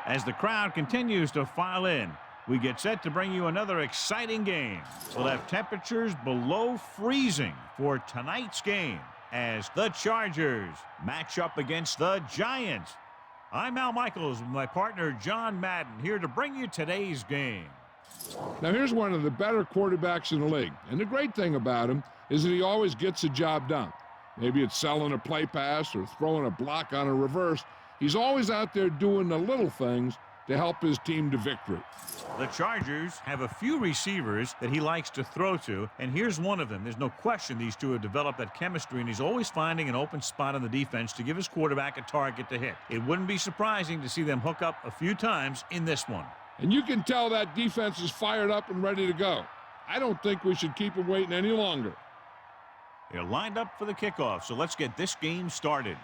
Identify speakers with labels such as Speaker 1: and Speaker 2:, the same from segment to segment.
Speaker 1: As the crowd continues to file in, we get set to bring you another exciting game. We'll have temperatures below freezing for tonight's game as the Chargers match up against the Giants. I'm Al Michaels with my partner John Madden here to bring you today's game.
Speaker 2: Now here's one of the better quarterbacks in the league, and the great thing about him is that he always gets the job done. Maybe it's selling a play pass or throwing a block on a reverse. He's always out there doing the little things to help his team to victory.
Speaker 1: The Chargers have a few receivers that he likes to throw to, and here's one of them. There's no question these two have developed that chemistry, and he's always finding an open spot on the defense to give his quarterback a target to hit. It wouldn't be surprising to see them hook up a few times in this one.
Speaker 2: And you can tell that defense is fired up and ready to go. I don't think we should keep them waiting any longer.
Speaker 1: They're lined up for the kickoff, so let's get this game started.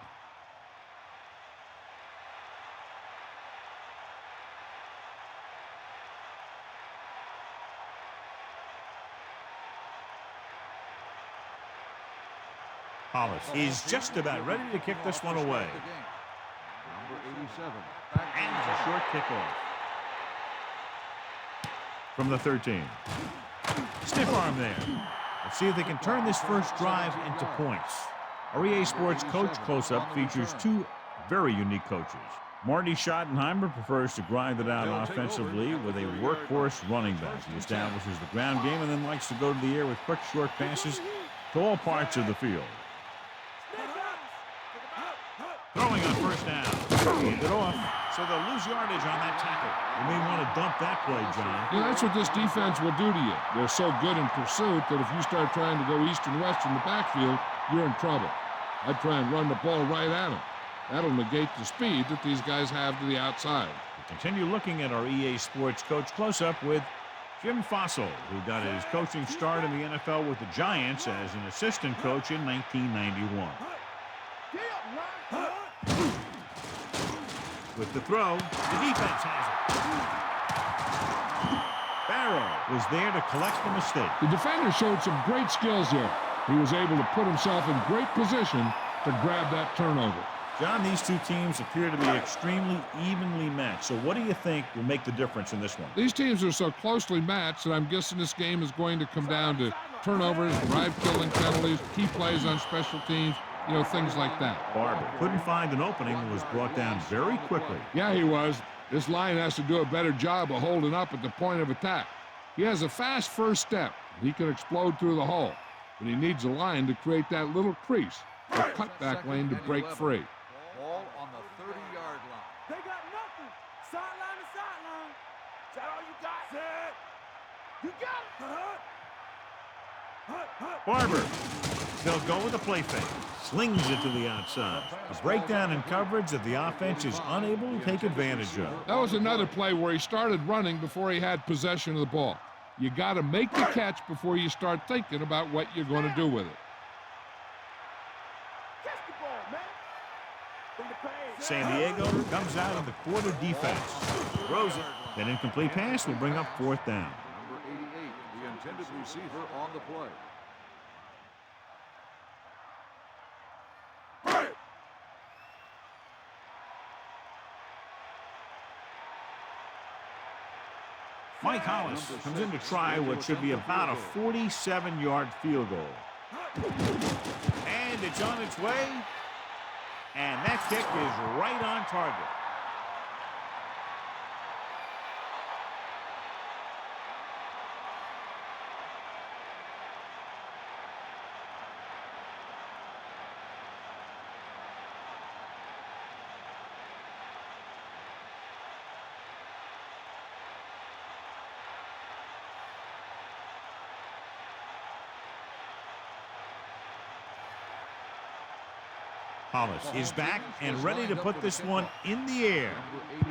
Speaker 1: Hollis is just about ready to kick this one away.
Speaker 3: Number 87.
Speaker 1: And it's a short kickoff. From the 13. Stiff arm there. Let's see if they can turn this first drive into points. Our EA Sports Coach Close-Up features two very unique coaches. Marty Schottenheimer prefers to grind it out offensively with a workhorse running back. He establishes the ground game and then likes to go to the air with quick, short passes to all parts of the field. Throwing on first down. Hand it off. So they'll lose yardage on that tackle. You may want to dump that play, John.
Speaker 2: Yeah, that's what this defense will do to you. They're so good in pursuit that if you start trying to go east and west in the backfield, you're in trouble. I'd try and run the ball right at them. That'll negate the speed that these guys have to the outside.
Speaker 1: We continue looking at our EA Sports Coach Close-Up with Jim Fossil, who got his coaching start in the NFL with the Giants as an assistant coach in 1991. With the throw, the defense has it. Barrow was there to collect the mistake.
Speaker 2: The defender showed some great skills here. He was able to put himself in great position to grab that turnover.
Speaker 1: John, these two teams appear to be extremely evenly matched. So what do you think will make the difference in this one?
Speaker 2: These teams are so closely matched that I'm guessing this game is going to come down to turnovers, drive-killing penalties, key plays on special teams, things like that.
Speaker 1: Barber couldn't find an opening and was brought down very quickly.
Speaker 2: Yeah, he was. This line has to do a better job of holding up at the point of attack. He has a fast first step. He can explode through the hole, but he needs a line to create that little crease, a cutback lane to break free.
Speaker 3: Ball on the 30-yard line.
Speaker 4: They got nothing. Sideline to sideline. Is that all you got? Set. You got it.
Speaker 1: Barber. They'll go with a play fake. Slings it to the outside. A breakdown in coverage that the offense is unable to take advantage of.
Speaker 2: That was another play where he started running before he had possession of the ball. You got to make the catch before you start thinking about what you're going to do with it.
Speaker 4: Catch the ball, man. Bring the pace.
Speaker 1: San Diego comes out of the quarter defense. Throws it. That incomplete pass will bring up fourth down.
Speaker 3: Number 88, the intended receiver on the play.
Speaker 1: Mike Hollis comes in to try what should be about a 47-yard field goal. And it's on its way. And that kick is right on target. Hollis is back and ready to put this one in the air.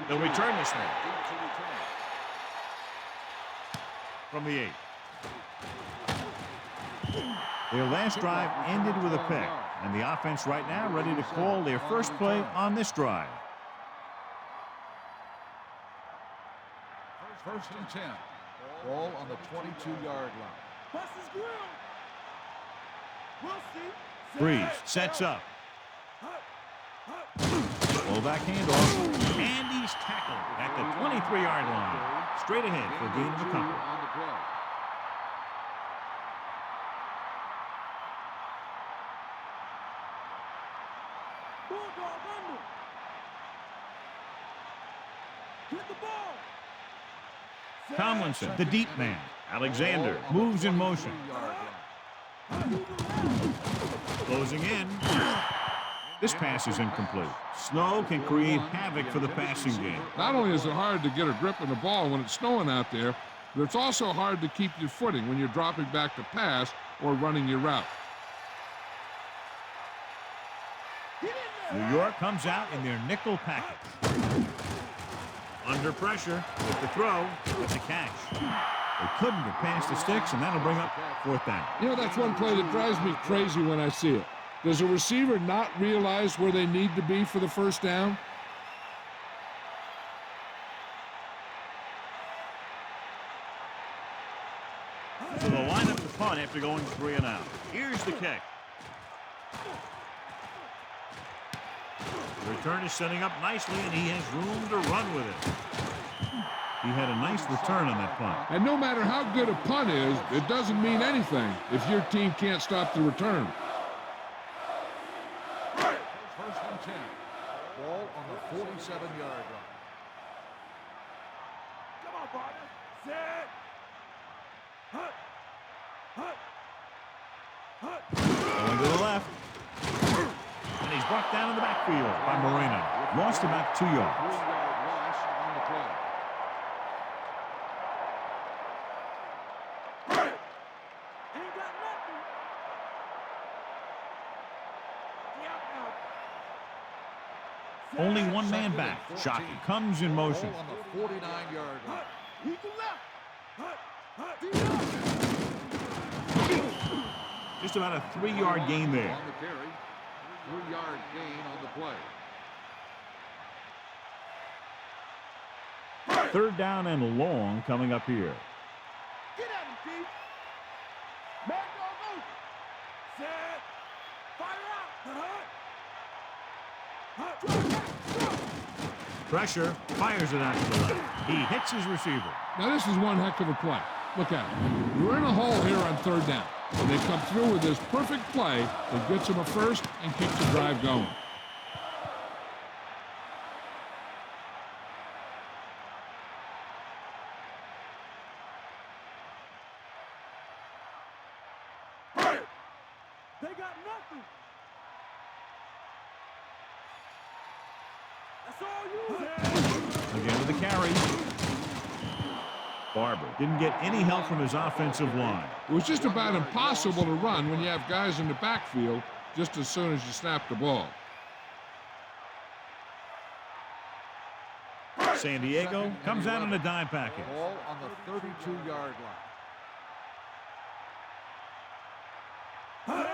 Speaker 1: They'll return this one. From the 8. Their last drive ended with a pick, and the offense right now ready to call their first play on this drive.
Speaker 3: First and 10. Ball on the 22-yard line.
Speaker 4: Bust his grill. We'll see.
Speaker 1: Breeze sets up. Fullback handoff, and he's tackled at 23-yard line. Straight ahead for a gain of a couple.
Speaker 3: On the play.
Speaker 4: Bulldog under. Get the ball. Set.
Speaker 1: Tomlinson, the deep man. Alexander moves in motion.
Speaker 3: 23-yard line.
Speaker 1: Closing in. This pass is incomplete. Snow can create havoc for the passing game.
Speaker 2: Not only is it hard to get a grip on the ball when it's snowing out there, but it's also hard to keep your footing when you're dropping back to pass or running your route.
Speaker 1: New York comes out in their nickel package. Under pressure with the throw, with the catch. They couldn't get past the sticks, and that'll bring up 4th down.
Speaker 2: You know, that's one play that drives me crazy when I see it. Does a receiver not realize where they need to be for the first down?
Speaker 1: So they'll line up the punt after going 3 and out. Here's the kick. The return is setting up nicely, and he has room to run with it. He had a nice return on that punt.
Speaker 2: And no matter how good a punt is, it doesn't mean anything if your team can't stop the return.
Speaker 3: First and 10. Ball on the 47-yard line.
Speaker 4: Come on, partner. Set. Hut. Hut. Hut.
Speaker 1: Going to the left. And he's brought down in the backfield by Moreno. Lost about 2 yards.
Speaker 3: 3-yard loss on the play.
Speaker 4: Ain't got nothing. Yeah,
Speaker 1: Only one man back. Shockey comes in motion.
Speaker 3: Ball on the 49-yard line.
Speaker 4: He can left. Hut. Hut.
Speaker 1: Just about a 3-yard gain there.
Speaker 3: On the carry. 3-yard gain on the play.
Speaker 1: 3rd down and long coming up here.
Speaker 4: Get at him, Pete. Mad dog over. Set. Fire out. Hut.
Speaker 1: Pressure, fires it out to the left. He hits his receiver.
Speaker 2: Now, this is one heck of a play. Look at it. You're in a hole here on 3rd down. And they come through with this perfect play that gets them a first and keeps the drive going.
Speaker 4: They got nothing. That's all you.
Speaker 1: Again with the carry. Barber didn't get any help from his offensive line.
Speaker 2: It was just about impossible to run when you have guys in the backfield just as soon as you snap the ball.
Speaker 1: San Diego comes out in a dime package.
Speaker 3: Ball on the 32-yard line.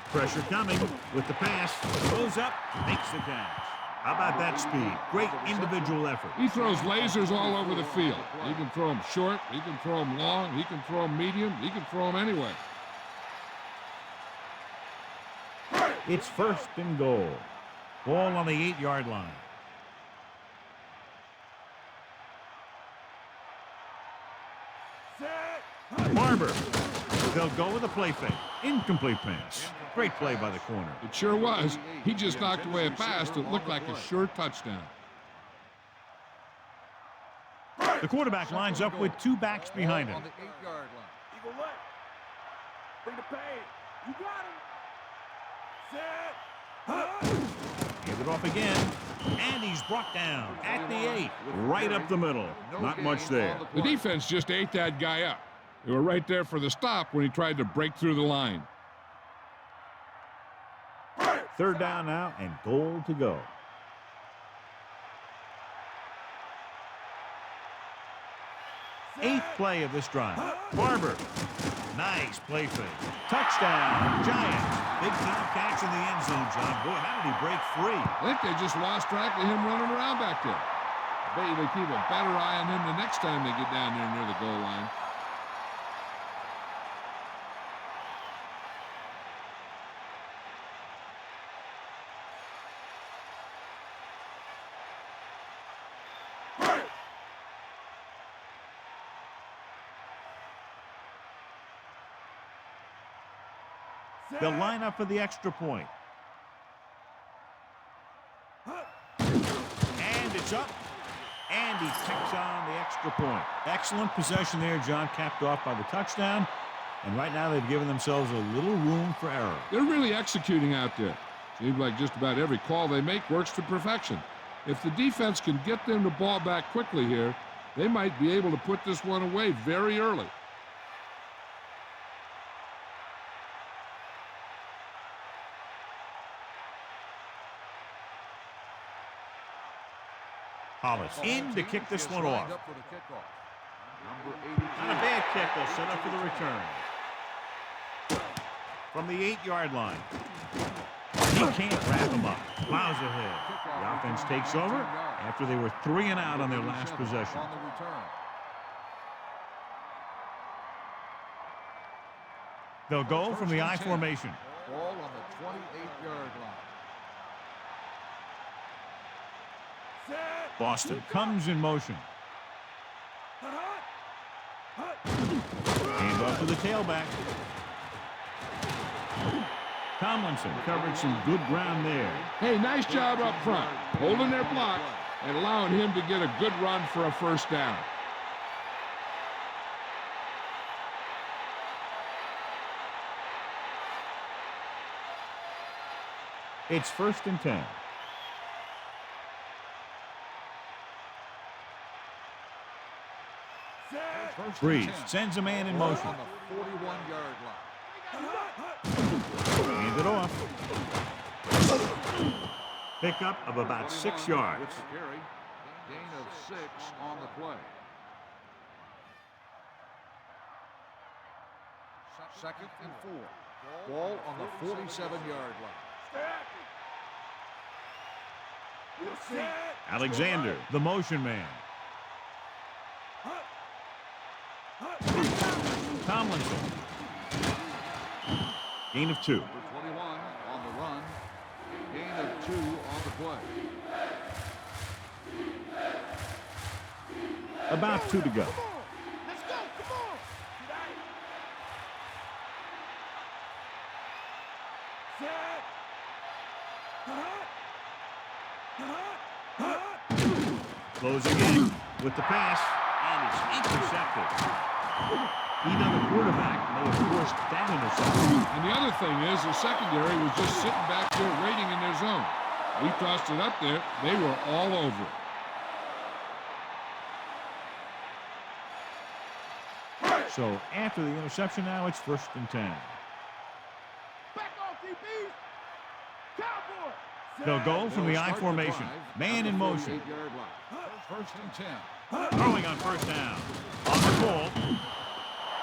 Speaker 1: Pressure coming with the pass. Goes up, makes the catch. How about that speed? Great individual effort.
Speaker 2: He throws lasers all over the field. He can throw them short, he can throw them long, he can throw them medium, he can throw them anywhere.
Speaker 1: It's 1st and goal. Ball on the 8-yard line.
Speaker 4: Set.
Speaker 1: Barber. They'll go with a play fake. Incomplete pass. Great play by the corner.
Speaker 2: It sure was. He just knocked away a pass that looked like a sure touchdown.
Speaker 1: The quarterback lines up with 2 backs behind him.
Speaker 3: On the 8-yard line.
Speaker 4: Eagle left. Bring the pain. You got him. Set.
Speaker 1: Give it off again. And he's brought down at the 8. Right up the middle. Not much there.
Speaker 2: The defense just ate that guy up. They were right there for the stop when he tried to break through the line.
Speaker 1: 3rd down now and goal to go. 8th play of this drive. Barber. Nice play fake. Touchdown, Giants. Big time catch in the end zone, John. Boy, how did he break free?
Speaker 2: I think they just lost track of him running around back there. I bet you they keep a better eye on him the next time they get down there near the goal line.
Speaker 1: They'll line up for the extra point. And it's up. And he picks on the extra point. Excellent possession there, John, capped off by the touchdown. And right now they've given themselves a little room for error.
Speaker 2: They're really executing out there. Seems like just about every call they make works to perfection. If the defense can get them the ball back quickly here, they might be able to put this one away very early.
Speaker 1: Hollis in to kick this one off. Not a bad kick. They'll set up for the return. From the 8-yard line. He can't wrap him up. Plows ahead. The offense takes over after they were 3 and out on their last possession. They'll go from the I formation.
Speaker 3: Ball on the 28-yard line.
Speaker 1: Boston comes in motion. Hand off to the tailback. Tomlinson covered some good ground there.
Speaker 2: Hey, nice job up front, holding their block and allowing him to get a good run for a first down.
Speaker 1: It's 1st and 10. Breeze sends a man in motion.
Speaker 3: On the 41-yard line.
Speaker 1: Hand it off. Pickup of about 6 yards.
Speaker 3: With the carry, gain of 6 on the play. 2nd and 4. Ball on the 47-yard line.
Speaker 1: Alexander, the motion man. Tomlinson. Gain of 2.
Speaker 3: Number 21 on the run. Gain of 2 on the play.
Speaker 1: About 2 to go.
Speaker 4: Let's go, come on.
Speaker 1: Closing in with the pass, and it's intercepted. Even the quarterback may have forced that interception.
Speaker 2: And the other thing is the secondary was just sitting back there waiting in their zone. He tossed it up there. They were all over it.
Speaker 1: So after the interception now, it's 1st and 10.
Speaker 4: Back off, DB. Cowboy.
Speaker 1: They'll go from the I formation. Man in motion.
Speaker 3: 48-yard line. 1st and 10.
Speaker 1: Throwing on 1st down. On the ball.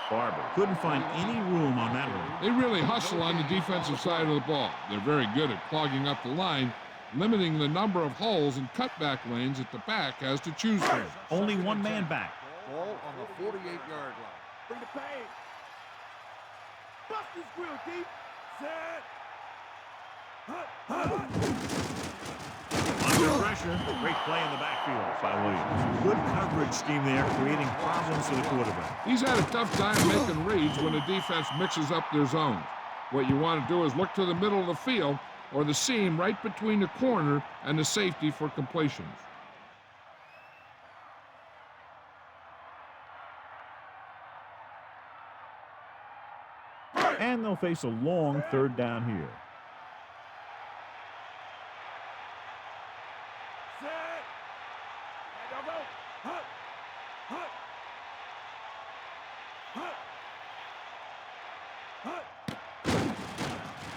Speaker 1: Barber couldn't find any room on that one.
Speaker 2: They really hustle on the defensive side of the ball. They're very good at clogging up the line, limiting the number of holes and cutback lanes that the back has to choose from.
Speaker 1: Only one man back.
Speaker 3: Ball on the 48-yard line.
Speaker 4: Bring the pain. Bust this grill, deep. Set.
Speaker 1: Under pressure. Great play in the backfield by Williams. Good coverage scheme there, creating problems for the quarterback.
Speaker 2: He's had a tough time making reads when the defense mixes up their zones. What you want to do is look to the middle of the field or the seam right between the corner and the safety for completions.
Speaker 1: And they'll face a long 3rd down here.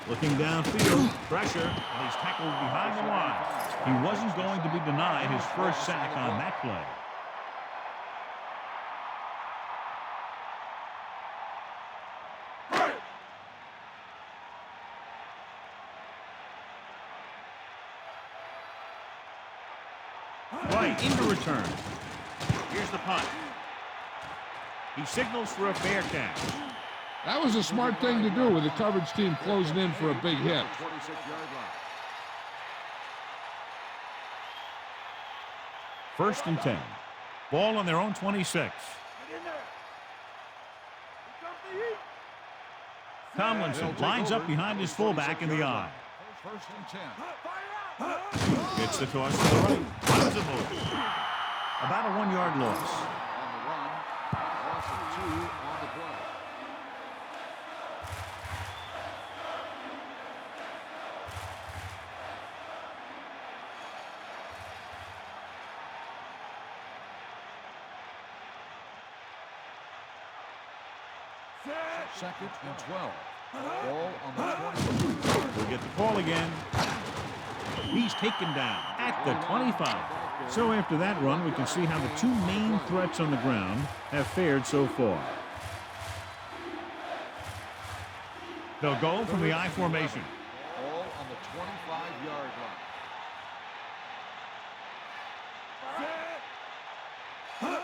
Speaker 1: Looking downfield, pressure, and he's tackled behind the line. He wasn't going to be denied his first sack on that play. Right, into return. Here's the punt. He signals for a fair catch.
Speaker 2: That was a smart thing to do with the coverage team closing in for a big hit.
Speaker 3: 26-yard line.
Speaker 1: 1st and 10. Ball on their own 26.
Speaker 4: Get in there. Here comes the heat.
Speaker 1: Tomlinson lines up behind his fullback in the eye.
Speaker 3: First and 10.
Speaker 1: Gets the toss to the right. Runs him over. About a 1-yard loss.
Speaker 3: On the run. Loss of 2 on the play. Second and 12. Ball on the 23.
Speaker 1: We'll get the call again. He's taken down at the 25. So after that run, we can see how the two main threats on the ground have fared so far. They'll go from the I formation.
Speaker 3: Ball on the 25-yard line.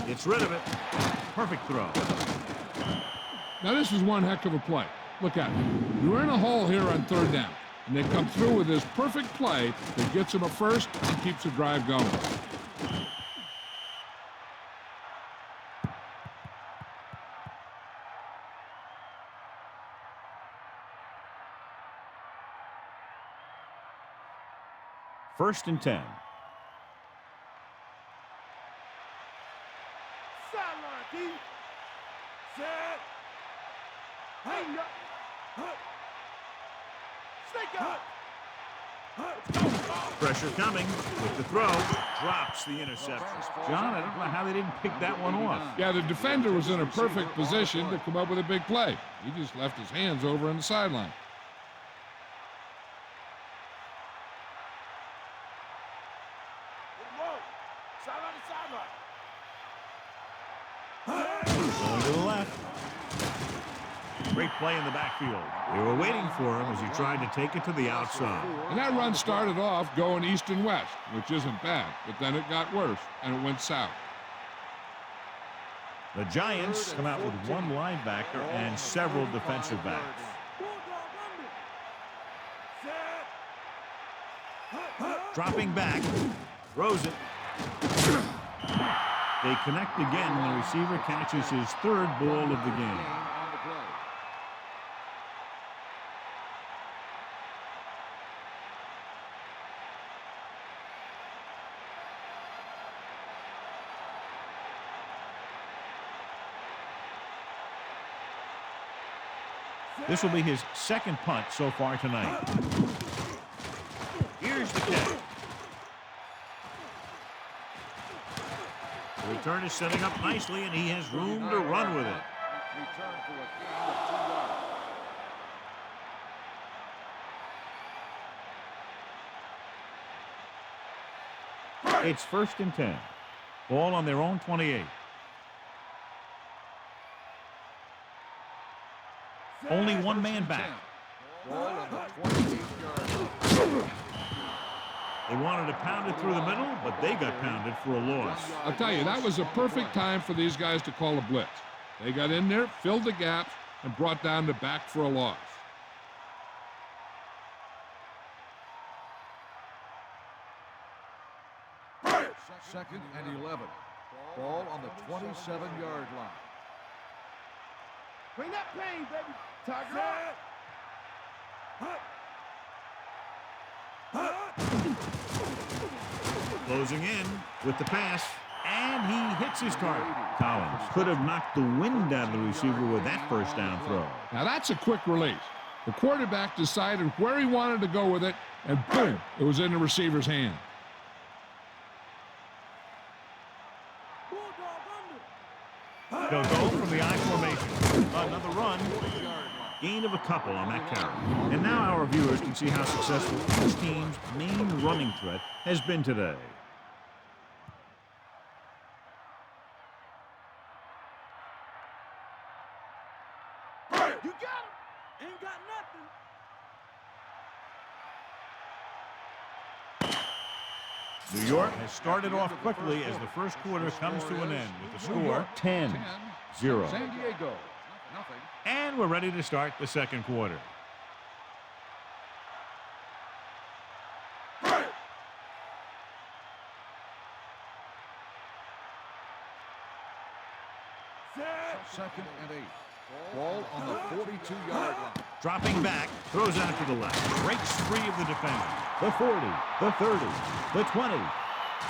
Speaker 1: Gets rid of it. Perfect throw.
Speaker 2: Now this is one heck of a play. Look at it. You're in a hole here on third down, and they come through with this perfect play that gets them a first and keeps the drive going.
Speaker 1: First and 10.
Speaker 4: Sideline, D. Set. Hey, snake up.
Speaker 1: Pressure coming with the throw. Drops the interception. John, I don't know how they didn't pick that one off.
Speaker 2: Yeah, the defender was in a perfect position to come up with a big play. He just left his hands over on the sideline.
Speaker 1: Going to the left. Great play in the backfield. They were waiting for him as he tried to take it to the outside.
Speaker 2: And that run started off going east and west, which isn't bad, but then it got worse, and it went south.
Speaker 1: The Giants come out with one linebacker and several defensive backs. Dropping back, throws it. They connect again, and the receiver catches his third ball of the game. This will be his second punt so far tonight. Here's the catch. The return is setting up nicely, and he has room to run with it. It's first and 10. Ball on their own 28. Only one man back. They wanted to pound it through the middle, but they got pounded for a loss.
Speaker 2: I'll tell you, that was a perfect time for these guys to call a blitz. They got in there, filled the gaps, and brought down the back for a loss.
Speaker 3: Second and 11. Ball on the 27-yard line.
Speaker 4: Bring that pain, baby. Tiger.
Speaker 1: Closing in with the pass, and he hits his target. Collins could have knocked the wind out of the receiver with that first down throw.
Speaker 2: Now that's a quick release. The quarterback decided where he wanted to go with it, and boom, it was in the receiver's hand.
Speaker 1: They'll go from the I formation. Another run. Gain of a couple on that carry. And now our viewers can see how successful this team's main running threat has been today.
Speaker 4: You got him. Ain't got nothing.
Speaker 1: New York has started off quickly as the first quarter comes to an end with the score 10-0.
Speaker 3: San Diego, nothing.
Speaker 1: And we're ready to start the second quarter.
Speaker 3: Second and 8. Ball on the 42-yard line.
Speaker 1: Dropping back, throws out to the left. Breaks free of the defender. The 40, the 30, the 20.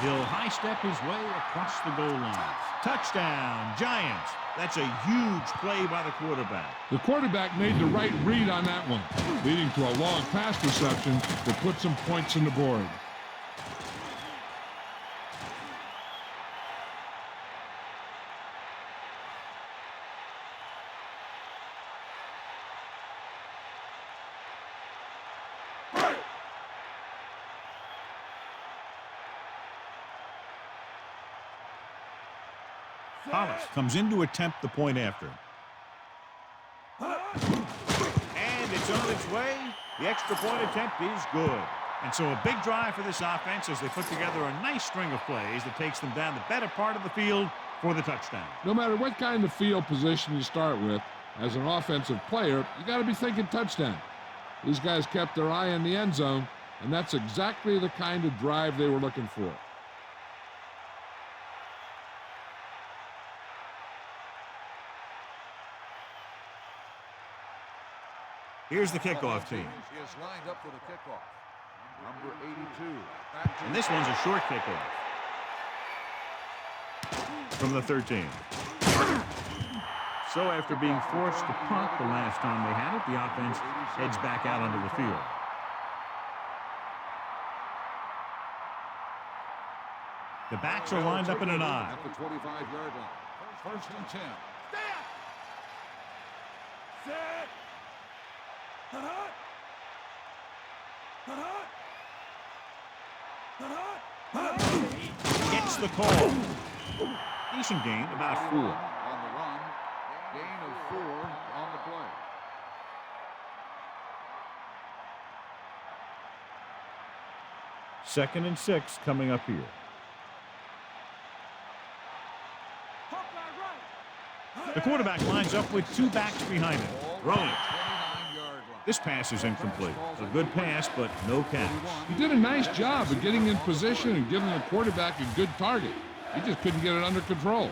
Speaker 1: He'll high-step his way across the goal line. Touchdown, Giants. That's a huge play by the quarterback.
Speaker 2: The quarterback made the right read on that one, leading to a long pass reception that put some points on the board.
Speaker 1: Hollis comes in to attempt the point after. And it's on its way. The extra point attempt is good. And so a big drive for this offense as they put together a nice string of plays that takes them down the better part of the field for the touchdown.
Speaker 2: No matter what kind of field position you start with, as an offensive player, you got to be thinking touchdown. These guys kept their eye on the end zone, and that's exactly the kind of drive they were looking for.
Speaker 1: Here's the kickoff team.
Speaker 3: Is lined up for the kickoff. Number 82.
Speaker 1: And this one's a short kickoff. From the 13. So after being forced to punt the last time they had it, the offense heads back out onto the field. The backs are lined up in an I.
Speaker 3: At the 25-yard line. First and 10.
Speaker 4: Set.
Speaker 1: Gets the call. Decent gain, about 4.
Speaker 3: On the run. Gain of 4 on the play.
Speaker 1: Second and 6 coming up here. The quarterback lines up with 2 backs behind him. Rolling. This pass is incomplete. A good pass, but no catch.
Speaker 2: He did a nice job of getting in position and giving the quarterback a good target. He just couldn't get it under control.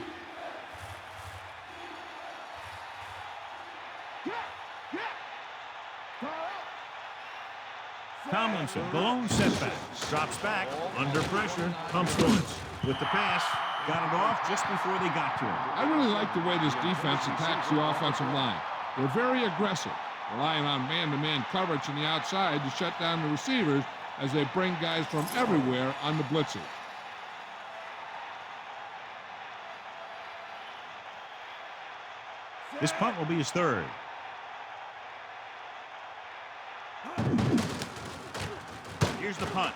Speaker 1: Tomlinson, blown setback. Drops back, under pressure, pumps once. With the pass, got it off just before they got to him.
Speaker 2: I really like the way this defense attacks the offensive line. They're very aggressive, relying on man-to-man coverage on the outside to shut down the receivers as they bring guys from everywhere on the blitzes.
Speaker 1: This punt will be his 3rd. Here's the punt.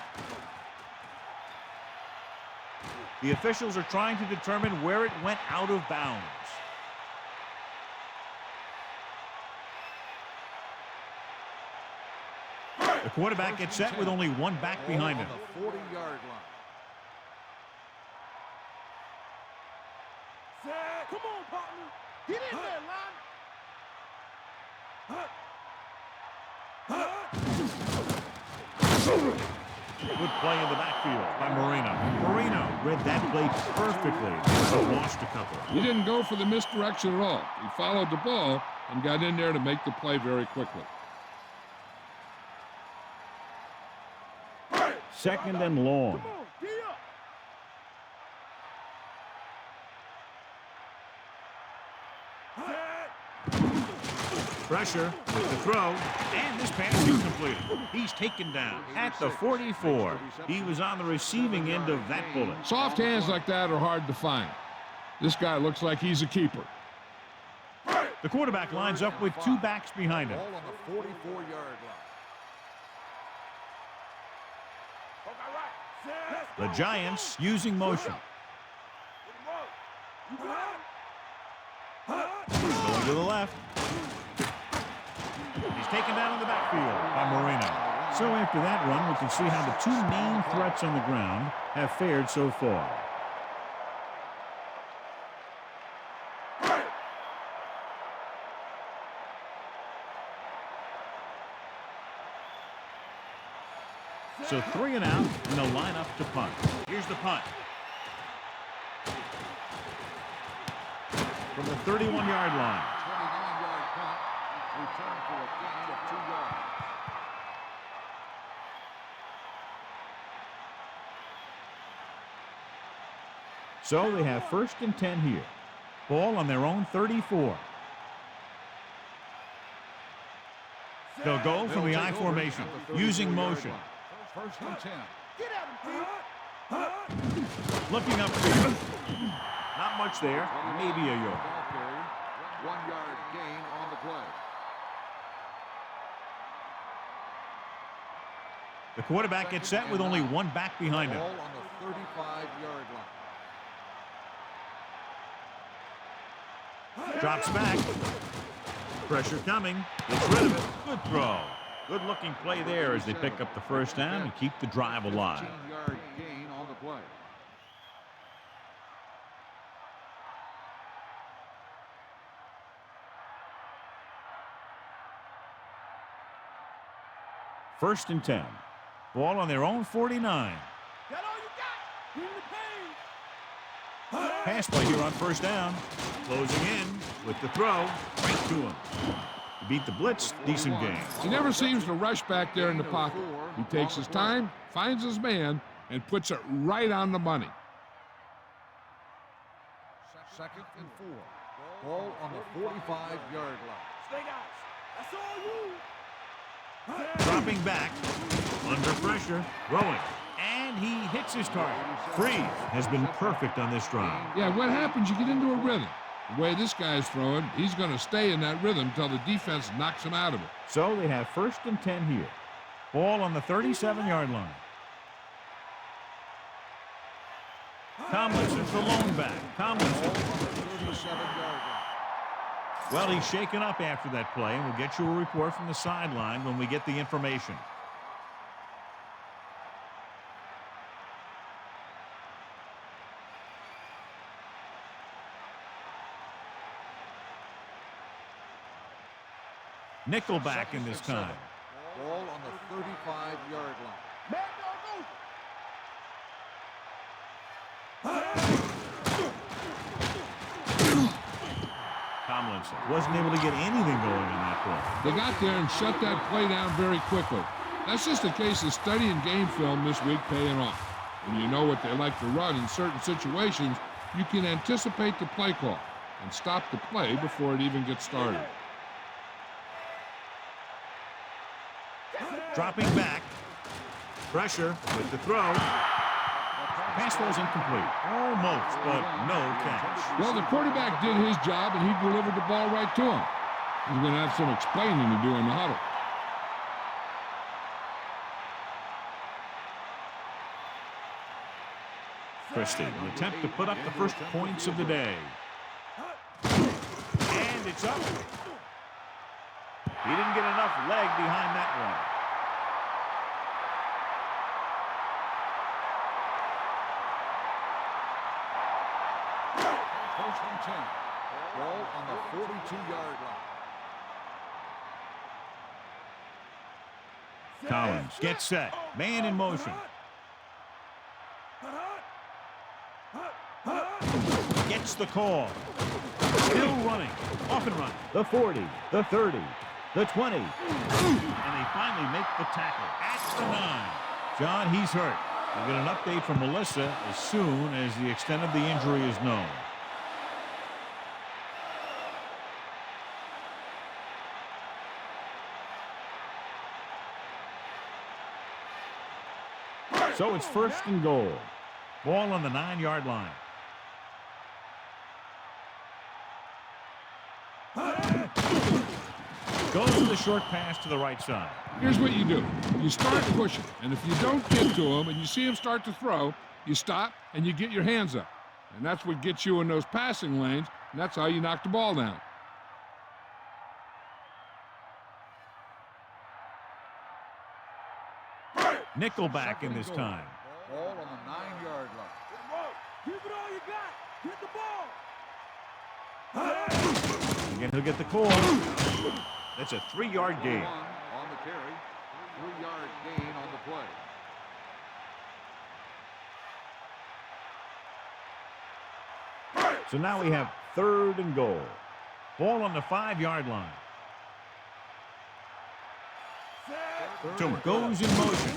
Speaker 1: The officials are trying to determine where it went out of bounds. The quarterback gets set with only 1 back behind him.
Speaker 3: On the 40-yard line.
Speaker 4: Set. Come on, partner. Get in there, line.
Speaker 1: Good play in the backfield by Marino. Marino read that play perfectly, but lost a couple.
Speaker 2: He didn't go for the misdirection at all. He followed the ball and got in there to make the play very quickly.
Speaker 1: Second and long.
Speaker 4: Come on, get up.
Speaker 1: Pressure with the throw, and this pass is completed. He's taken down at the 44. He was on the receiving end of that bullet.
Speaker 2: Soft hands like that are hard to find. This guy looks like he's a keeper.
Speaker 1: The quarterback lines up with 2 backs behind him.
Speaker 3: Ball on the 44-yard line.
Speaker 1: The Giants using motion. Going to the left. He's taken down in the backfield by Marino. So after that run, we can see how the 2 main threats on the ground have fared so far. So 3 and out, and they'll line up to punt. Here's the punt. From the 31-yard line.
Speaker 3: 29-yard return for a gain of 2 yards.
Speaker 1: So they have 1st and 10 here. Ball on their own 34. They'll go from the I formation, using motion.
Speaker 3: 1st and 10.
Speaker 4: Get at him,
Speaker 1: Looking upfield. Not much there, maybe a yard.
Speaker 3: Ball carrier, 1 yard gain on the play.
Speaker 1: The quarterback gets set with only one back behind him.
Speaker 3: Ball on the 35-yard line.
Speaker 1: Drops back. Pressure coming. Gets rid of it. Good throw. Good looking play there as they pick up the 1st down and keep the drive alive.
Speaker 3: 15-yard gain on the play.
Speaker 1: First and 10. Ball on their own 49.
Speaker 4: Got all you got. Bring the pain.
Speaker 1: Pass play here on 1st down. Closing in with the throw. Right to him. He beat the blitz. Decent game.
Speaker 2: He never seems to rush back there in the pocket. He takes his time, finds his man, and puts it right on the money.
Speaker 3: 2nd and 4. Ball on the 45-yard line.
Speaker 4: Stay guys. That's all you.
Speaker 1: Dropping back. Under pressure. Throwing. And he hits his target. Freeze has been perfect on this drive.
Speaker 2: Yeah, what happens, you get into a rhythm. The way this guy's throwing, he's going to stay in that rhythm until the defense knocks him out of it.
Speaker 1: So they have 1st and 10 here. Ball on the 37-yard line. Tomlinson's the lone back. Tomlinson.
Speaker 3: 37-yard line.
Speaker 1: Well, he's shaken up after that play, and we'll get you a report from the sideline when we get the information. Nickelback in this time.
Speaker 3: Ball on the 35-yard line.
Speaker 4: Man, dog,
Speaker 1: Tomlinson wasn't able to get anything going in that play.
Speaker 2: They got there and shut that play down very quickly. That's just a case of studying game film this week paying off. When you know what they like to run in certain situations, you can anticipate the play call and stop the play before it even gets started.
Speaker 1: Dropping back. Pressure with the throw. Pass was incomplete. Almost, but no catch.
Speaker 2: Well, the quarterback did his job, and he delivered the ball right to him. He's going to have some explaining to do in the huddle.
Speaker 1: Christie will attempt to put up the first points of the day. And it's up. He didn't get enough leg behind that one.
Speaker 3: First and 10. Ball on the 42-yard line.
Speaker 1: Collins gets set. Man in motion. Gets the call. Still running. Off and running. The 40, the 30, the 20. And they finally make the tackle at the 9. John, he's hurt. We'll get an update from Melissa as soon as the extent of the injury is known. So it's first and goal. Ball on the 9-yard line. Goes with a short pass to the right side.
Speaker 2: Here's what you do. You start pushing, and if you don't get to him and you see him start to throw, you stop and you get your hands up. And that's what gets you in those passing lanes, and that's how you knock the ball down.
Speaker 1: Nickelback in this time.
Speaker 3: Ball on the 9-yard line.
Speaker 4: Give it all you got. Hit the ball.
Speaker 1: Again, he'll get the call. That's a 3-yard gain.
Speaker 3: On the carry. 3-yard gain on the play.
Speaker 1: So now we have 3rd and goal. Ball on the 5-yard line. Toomer goes in motion.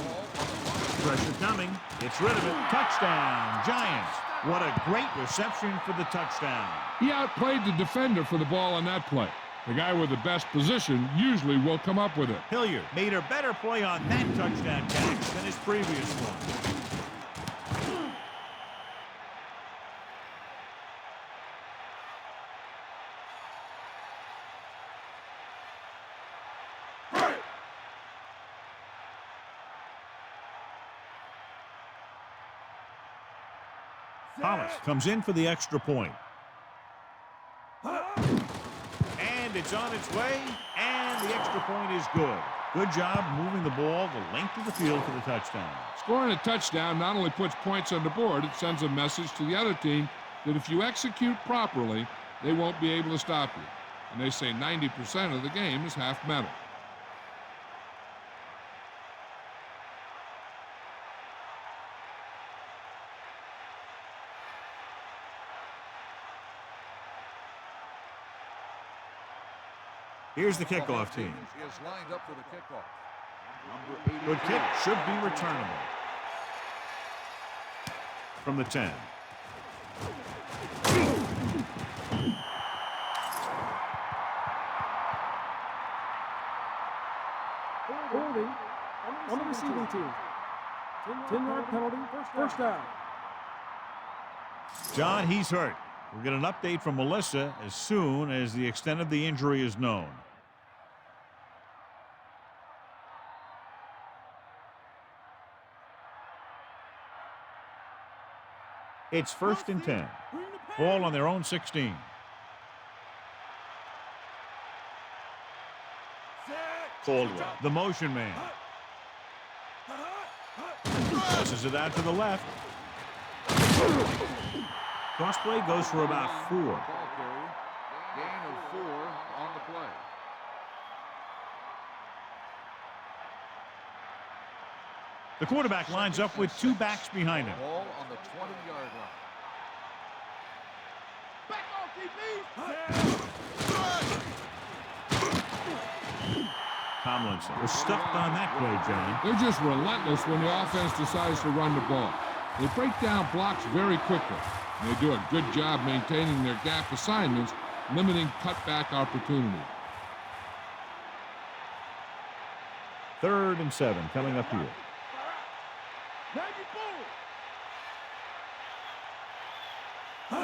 Speaker 1: Pressure coming. Gets rid of it. Touchdown, Giants. What a great reception for the touchdown.
Speaker 2: He outplayed the defender for the ball on that play. The guy with the best position usually will come up with it.
Speaker 1: Hilliard made a better play on that touchdown catch than his previous one. Hollis comes in for the extra point. And it's on its way, and the extra point is good. Good job moving the ball the length of the field for the touchdown.
Speaker 2: Scoring a touchdown not only puts points on the board, it sends a message to the other team that if you execute properly, they won't be able to stop you. And they say 90% of the game is half mental.
Speaker 1: Here's the kickoff team.
Speaker 3: Is lined up for the kickoff. Number 82.
Speaker 1: Good kick should be returnable. From the 10.
Speaker 4: Holding on the receiving team. 10-yard penalty, first down.
Speaker 1: John, he's hurt. We'll get an update from Melissa as soon as the extent of the injury is known. It's 1st and 10. Ball on their own 16. Caldwell, the motion man. Passes it out to the left. Cross play goes for about 4.
Speaker 3: Ball carrier. Gain of 4 on the play.
Speaker 1: The quarterback lines up with 2 backs behind him.
Speaker 3: Ball on the 20-yard line.
Speaker 4: Back off, DB.
Speaker 1: Tomlinson was stuffed on that play, John.
Speaker 2: They're just relentless when the offense decides to run the ball. They break down blocks very quickly. And they do a good job maintaining their gap assignments, limiting cutback opportunity.
Speaker 1: 3rd and 7 coming up here.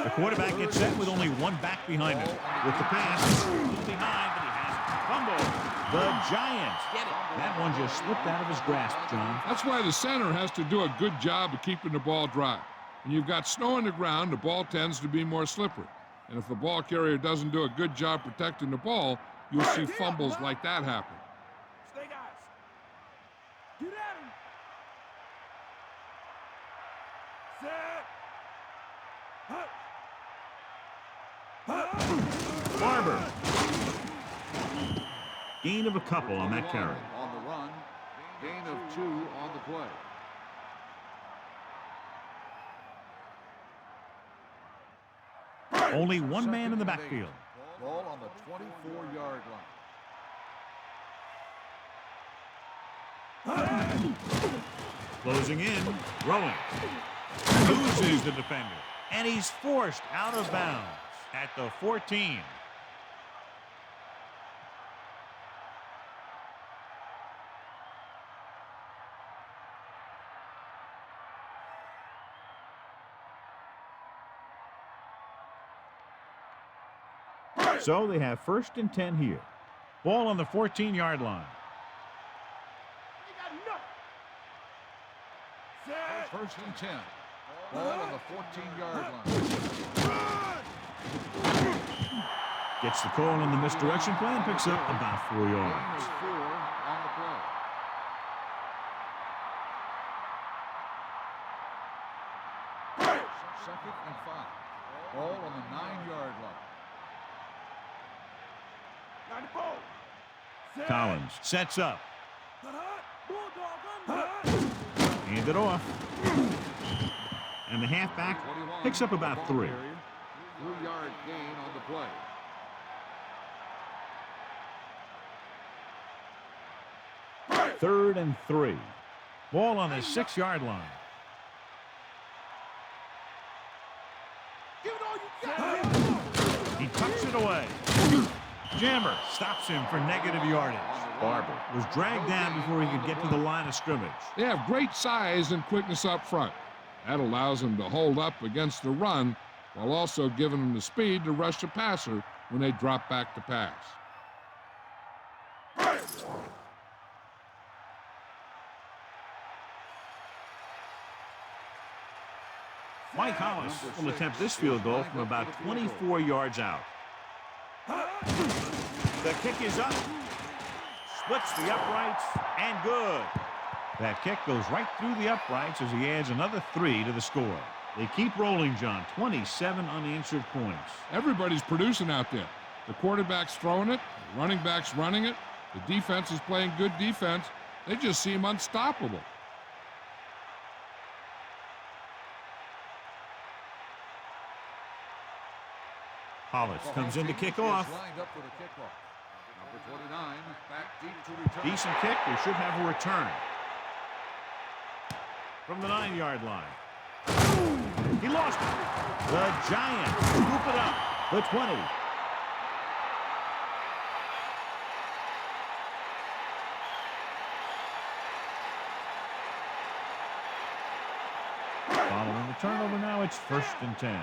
Speaker 1: The quarterback gets set with only 1 back behind him. With the pass, he's behind, but he has it. Fumble. The Giants get it. That one just slipped out of his grasp, John.
Speaker 2: That's why the center has to do a good job of keeping the ball dry. When you've got snow on the ground, the ball tends to be more slippery. And if the ball carrier doesn't do a good job protecting the ball, you'll see fumbles like that happen.
Speaker 4: Stay, guys. Get at him. Set.
Speaker 1: Barber. Gain of a couple on that carry.
Speaker 3: On the run. Gain of 2 on the play.
Speaker 1: Only 1 man in the backfield.
Speaker 3: Ball on the 24-yard line.
Speaker 1: Closing in. Throwing. Loses the defender. And he's forced out of bounds at the 14. So they have 1st and 10 here. Ball on the 14-yard line.
Speaker 3: First and 10. Ball on the 14-yard line.
Speaker 1: Gets the call on the misdirection play and picks up about 4
Speaker 3: Gain
Speaker 1: yards.
Speaker 3: of 4 on the play. 2nd and 5. Ball on the 9-yard line.
Speaker 1: Collins sets up. Hand it off. And the halfback picks up about 3.
Speaker 3: 3-yard gain on the play.
Speaker 1: 3rd and 3. Ball on the 6-yard line.
Speaker 4: Give it all you got.
Speaker 1: He tucks it away. Jammer stops him for negative yardage. Barber was dragged down before he could get to the line of scrimmage.
Speaker 2: They have great size and quickness up front. That allows them to hold up against the run while also giving them the speed to rush the passer when they drop back to pass.
Speaker 1: Mike Hollis will attempt this field goal from about 24 yards out. The kick is up. Splits the uprights and good. That kick goes right through the uprights as he adds another 3 to the score. They keep rolling, John. 27 unanswered points.
Speaker 2: Everybody's producing out there. The quarterback's throwing it, the running back's running it, the defense is playing good defense. They just seem unstoppable.
Speaker 1: Hollis comes in to kick off.
Speaker 3: Lined up for the kickoff. Number 29, back deep to return.
Speaker 1: Decent kick. We should have a return. From the 9-yard line. He lost it. The Giants scoop it up. The 20. Following the turnover now, it's 1st and 10.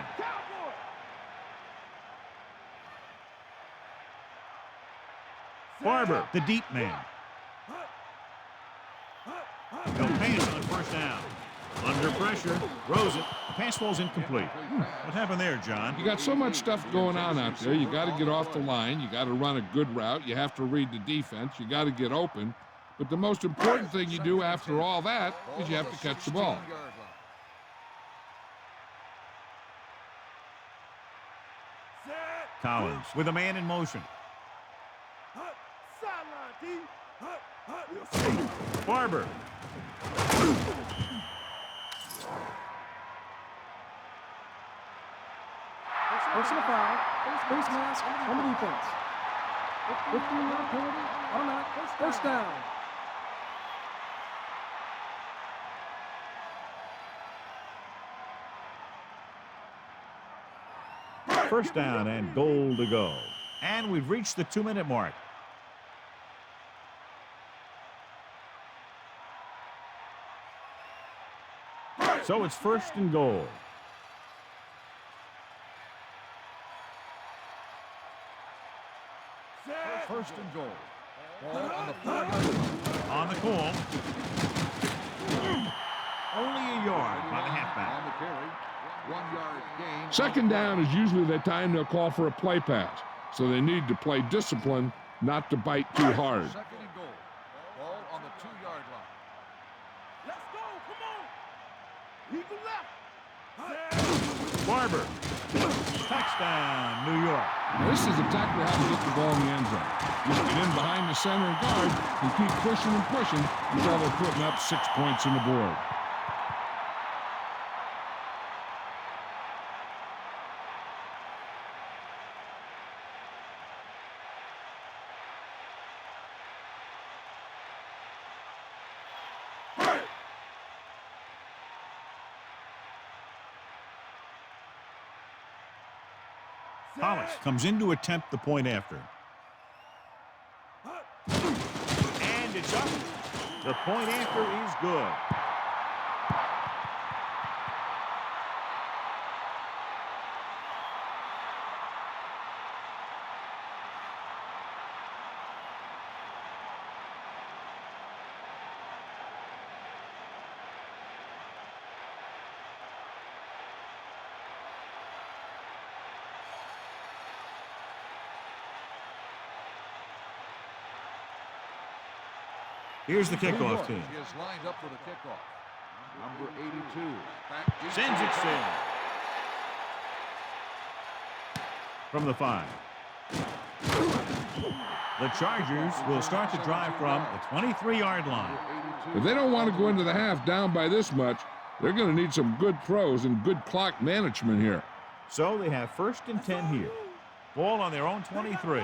Speaker 1: Barber, the deep man. No pass on 1st down. Under pressure, throws it. The pass falls incomplete. What happened there, John?
Speaker 2: You got so much stuff going on out there. You got to get off the line. You got to run a good route. You have to read the defense. You got to get open. But the most important thing you do after all that is you have to catch the ball.
Speaker 1: Collins with a man in motion. Barber.
Speaker 5: Personal foul, face mask on the defense. 15-yard penalty, automatic, 1st down.
Speaker 1: First down and goal to go. And we've reached the 2-minute mark. So it's 1st and goal.
Speaker 3: First and goal. Ball on the 4-yard line.
Speaker 1: On the call. Only a yard by the halfback.
Speaker 3: On the carry. 1-yard gain.
Speaker 2: 2nd down is usually the time they'll call for a play pass. So they need to play discipline, not to bite too hard.
Speaker 3: 2nd and goal. Ball on the 2-yard line.
Speaker 4: Let's go, come on. Eagle left.
Speaker 1: Barber. Touchdown, New York.
Speaker 2: Now, this is exactly how to get the ball in the end zone. Just get in behind the center and guard and keep pushing and pushing until they're putting up 6 points on the board.
Speaker 1: Hollis comes in to attempt the point after. And it's up. The point after is good. Here's the kickoff team.
Speaker 3: He is lined up for the kickoff. Number 82. Back deep.
Speaker 1: Sends it sailing. From the 5. The Chargers will start to drive from the 23-yard line.
Speaker 2: If they don't want to go into the half down by this much, they're going to need some good throws and good clock management here.
Speaker 1: So they have 1st and 10 here. Ball on their own 23.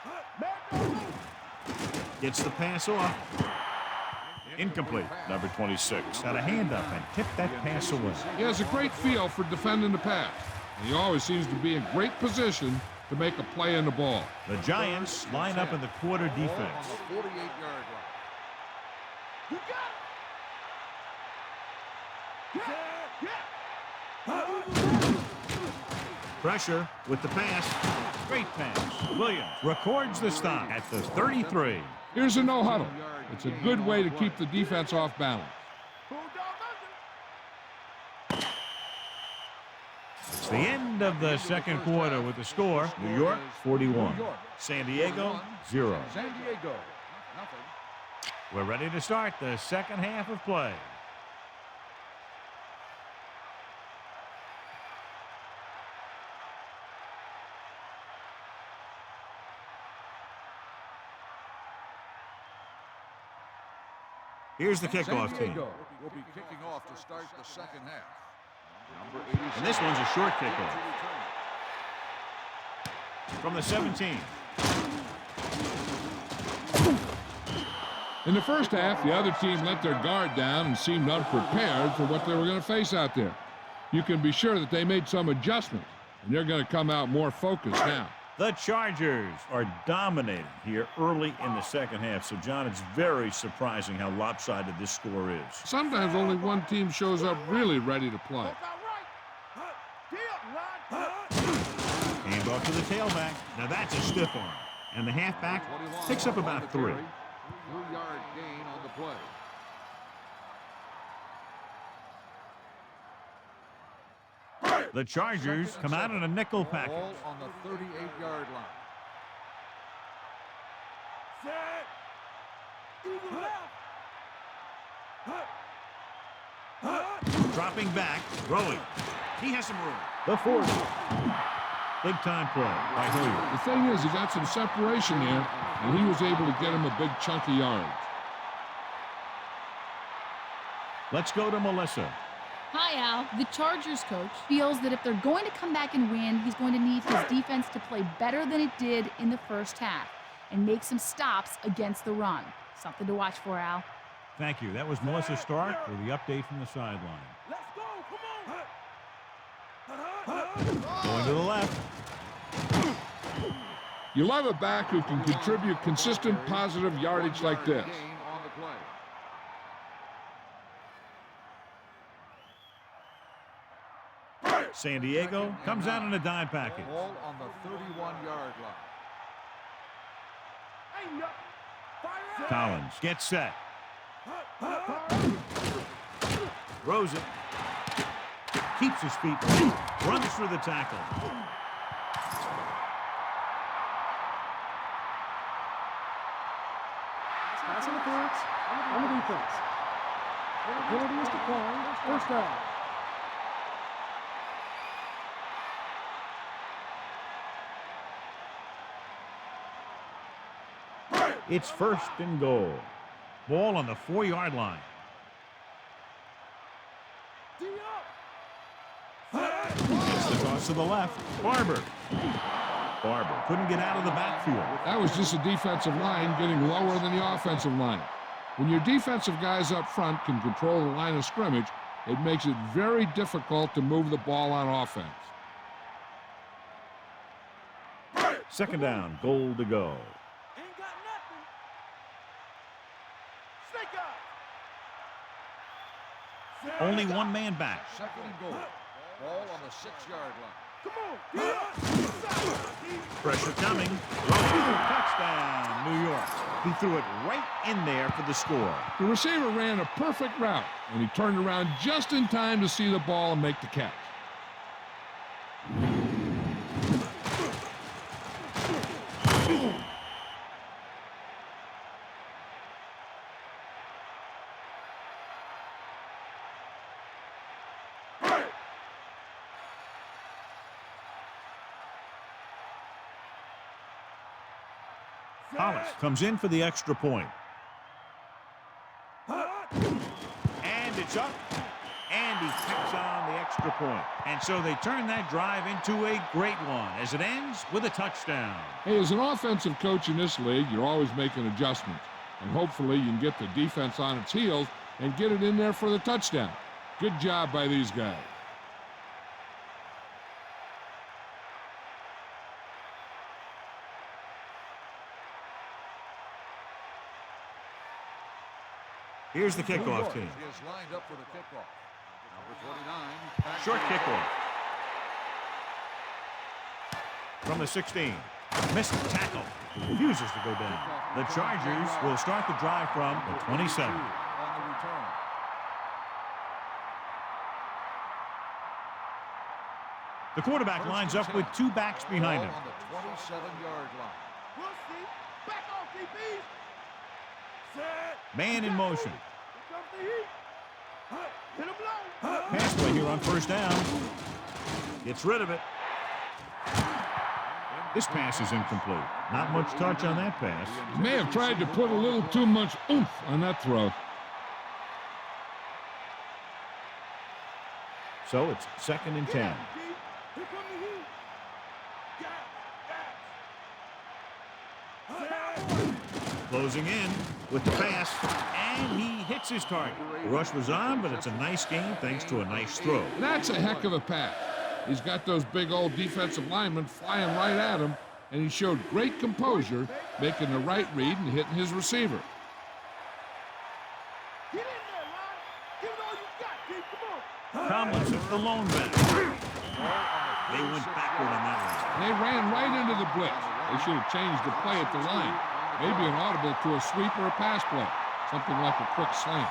Speaker 1: Gets the pass off. Incomplete.
Speaker 3: Number 26.
Speaker 1: Got a hand up and tipped that pass away.
Speaker 2: He has a great feel for defending the pass. And he always seems to be in great position to make a play on the ball.
Speaker 1: The Giants line up in the quarter
Speaker 3: Ball
Speaker 1: defense.
Speaker 3: on the 48-yard line.
Speaker 4: You got
Speaker 1: Pressure with the pass. Great pass. Williams records the stop at the 33.
Speaker 2: Here's a no-huddle. It's a good way to keep the defense off balance.
Speaker 1: It's the end of the second quarter with the score. New York 41. San Diego 0.
Speaker 3: San Diego, nothing.
Speaker 1: We're ready to start the second half of play. Here's the kickoff
Speaker 3: San
Speaker 1: team.
Speaker 3: Diego will be kicking off to start the second half. Number 87.
Speaker 1: And this one's a short kickoff. From the 17.
Speaker 2: In the first half, the other team let their guard down and seemed unprepared for what they were going to face out there. You can be sure that they made some adjustments, and they're going to come out more focused now.
Speaker 1: The Chargers are dominating here early in the second half. So, John, it's very surprising how lopsided this score is.
Speaker 2: Sometimes only one team shows up really ready to play.
Speaker 1: Hand off to the tailback. Now that's a stiff arm. And the halfback picks up about 3.
Speaker 3: 3-yard gain on the play.
Speaker 1: The Chargers come out in a nickel
Speaker 3: Ball
Speaker 1: package.
Speaker 3: on the 38-yard line.
Speaker 1: Dropping back, throwing. He has some room. The 40. Big time play by Hilliard.
Speaker 2: The thing is, he got some separation there, and he was able to get him a big chunky yardage.
Speaker 1: Let's go to Melissa.
Speaker 6: Hi, Al. The Chargers coach feels that if they're going to come back and win, he's going to need his defense to play better than it did in the first half and make some stops against the run. Something to watch for, Al.
Speaker 1: Thank you. That was Melissa Stark with the update from the sideline.
Speaker 4: Let's go, come on.
Speaker 1: Going to the left.
Speaker 2: You love a back who can contribute consistent positive yardage like this.
Speaker 3: Gain on the play.
Speaker 1: San Diego comes out in a dime package.
Speaker 3: Ball on the 31-yard line.
Speaker 1: Collins gets set. Throws it. Keeps his feet. Runs through the tackle.
Speaker 5: Pass interference on the defense. Penalty is declined. First down.
Speaker 1: It's first and goal. Ball on the 4-yard line. It's the toss to the left. Barber couldn't get out of the backfield.
Speaker 2: That was just a defensive line getting lower than the offensive line. When your defensive guys up front can control the line of scrimmage, it makes it very difficult to move the ball on offense.
Speaker 1: Second down, goal to go.
Speaker 4: Ain't got nothing. Snake up.
Speaker 1: Only one man back.
Speaker 3: Second and goal. Ball on the 6-yard line.
Speaker 4: Come on.
Speaker 1: Pressure coming. Touchdown, New York. He threw it right in there for the score.
Speaker 2: The receiver ran a perfect route, and he turned around just in time to see the ball and make the catch.
Speaker 1: Hollis comes in for the extra point. And it's up. And he picks on the extra point. And so they turn that drive into a great one as it ends with a touchdown.
Speaker 2: Hey, as an offensive coach in this league, you're always making adjustments. And hopefully you can get the defense on its heels and get it in there for the touchdown. Good job by these guys.
Speaker 1: Here's the kickoff team.
Speaker 3: He is lined up for the kickoff. Number 29.
Speaker 1: Short kickoff. From the 16. Missed tackle. Refuses to go down. The Chargers will start the drive from the 27.
Speaker 3: On the return.
Speaker 1: The quarterback lines up with two backs behind him.
Speaker 3: On the 27-yard line.
Speaker 4: We'll see. Back off, DBs. Set.
Speaker 1: Man in motion.
Speaker 4: Here comes the heat. Hit him low.
Speaker 1: Pass play here on first down. Gets rid of it. This pass is incomplete. Not much touch on that pass.
Speaker 2: He may have tried to put a little too much oomph on that throw.
Speaker 1: So it's 2nd and 10.
Speaker 4: Here come the heat. Set.
Speaker 1: Closing in with the pass, and he hits his target. The rush was on, but it's a nice game thanks to a nice throw.
Speaker 2: That's a heck of a pass. He's got those big old defensive linemen flying right at him, and he showed great composure, making the right read and hitting his receiver.
Speaker 4: Get in there, Ron. Give it all you got, Keith. Come on.
Speaker 1: Tomlinson, the lone back. They went backward on that one.
Speaker 2: They ran right into the blitz. They should have changed the play at the line. Maybe an audible to a sweep or a pass play. Something like a quick slant.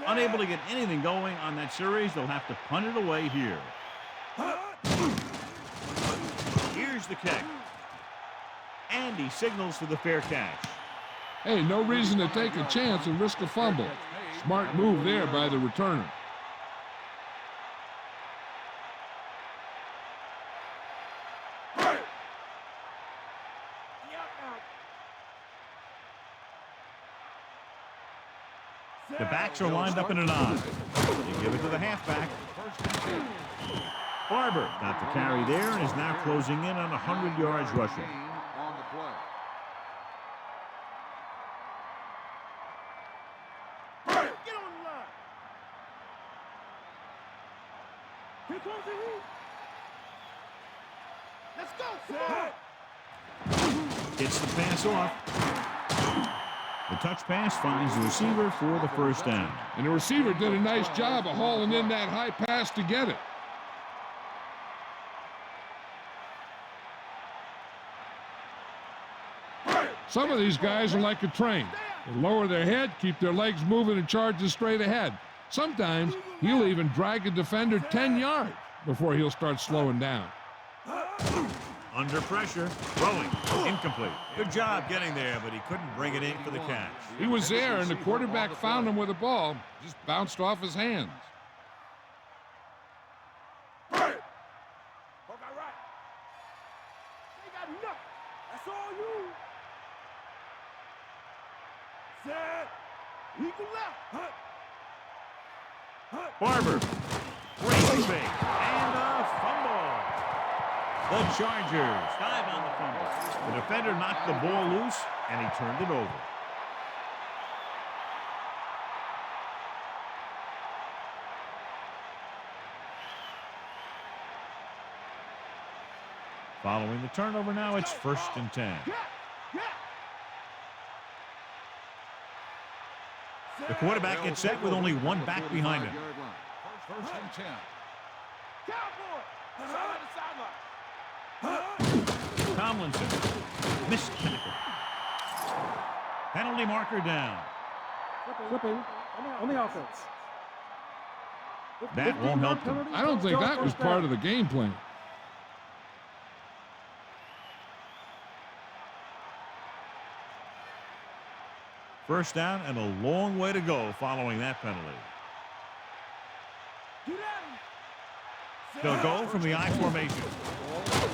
Speaker 1: Unable to get anything going on that series, they'll have to punt it away here. Here's the kick. And he signals for the fair catch.
Speaker 2: Hey, no reason to take a chance and risk a fumble. Smart move there by the returner.
Speaker 1: The backs are lined up in an I. They give it to the halfback. Barber got the carry there and is now closing in on 100 yards rushing.
Speaker 3: On the play.
Speaker 4: Get on the line. Here comes the heat. Let's go. Set.
Speaker 1: Gets the pass off. The touch pass finds the receiver for the first down.
Speaker 2: And the receiver did a nice job of hauling in that high pass to get it. Some of these guys are like a train. They lower their head, keep their legs moving, and charge straight ahead. Sometimes he'll even drag a defender 10 yards before he'll start slowing down.
Speaker 1: Under pressure, throwing, incomplete. Good job getting there, but he couldn't bring it in for the catch.
Speaker 2: He was there, and the quarterback found him with the ball. Just bounced off his hands.
Speaker 4: All right. They got nothing. That's all you. Set. Eagle left.
Speaker 1: Barber, great big, and a fumble. The Chargers dive on the fumble. The defender knocked the ball loose, and he turned it over. Following the turnover now, it's 1st and 10. The quarterback gets set with only one back behind him.
Speaker 3: First and 10.
Speaker 4: Cowboy. Side to sideline.
Speaker 1: Tomlinson missed tackle. Penalty marker down.
Speaker 5: Flipping on the offense.
Speaker 1: That won't help them.
Speaker 2: I don't think that was part of the game plan.
Speaker 1: First down and a long way to go following that penalty. They'll go from the I formation.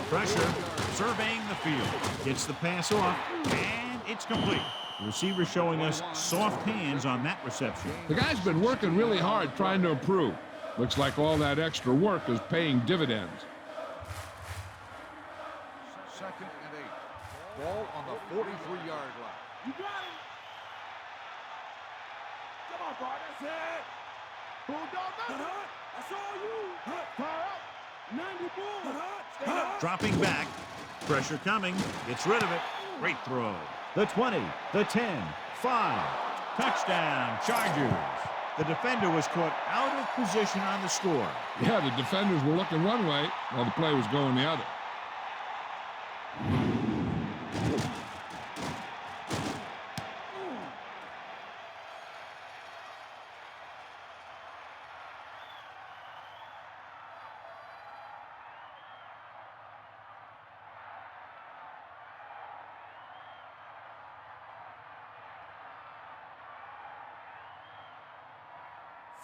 Speaker 1: Pressure, surveying the field. Gets the pass off, and it's complete. The receiver showing us soft hands on that reception.
Speaker 2: The guy's been working really hard trying to improve. Looks like all that extra work is paying dividends.
Speaker 3: 2nd and 8. Ball on the 43-yard line.
Speaker 4: You got it. Come on, bro. That's it. Bulldog, that's all you. Fire up. 90 bull.
Speaker 1: Dropping back. Pressure coming. Gets rid of it. Great throw. The 20, the 10, 5. Touchdown, Chargers. The defender was caught out of position on the score.
Speaker 2: Yeah, the defenders were looking one way while the play was going the other.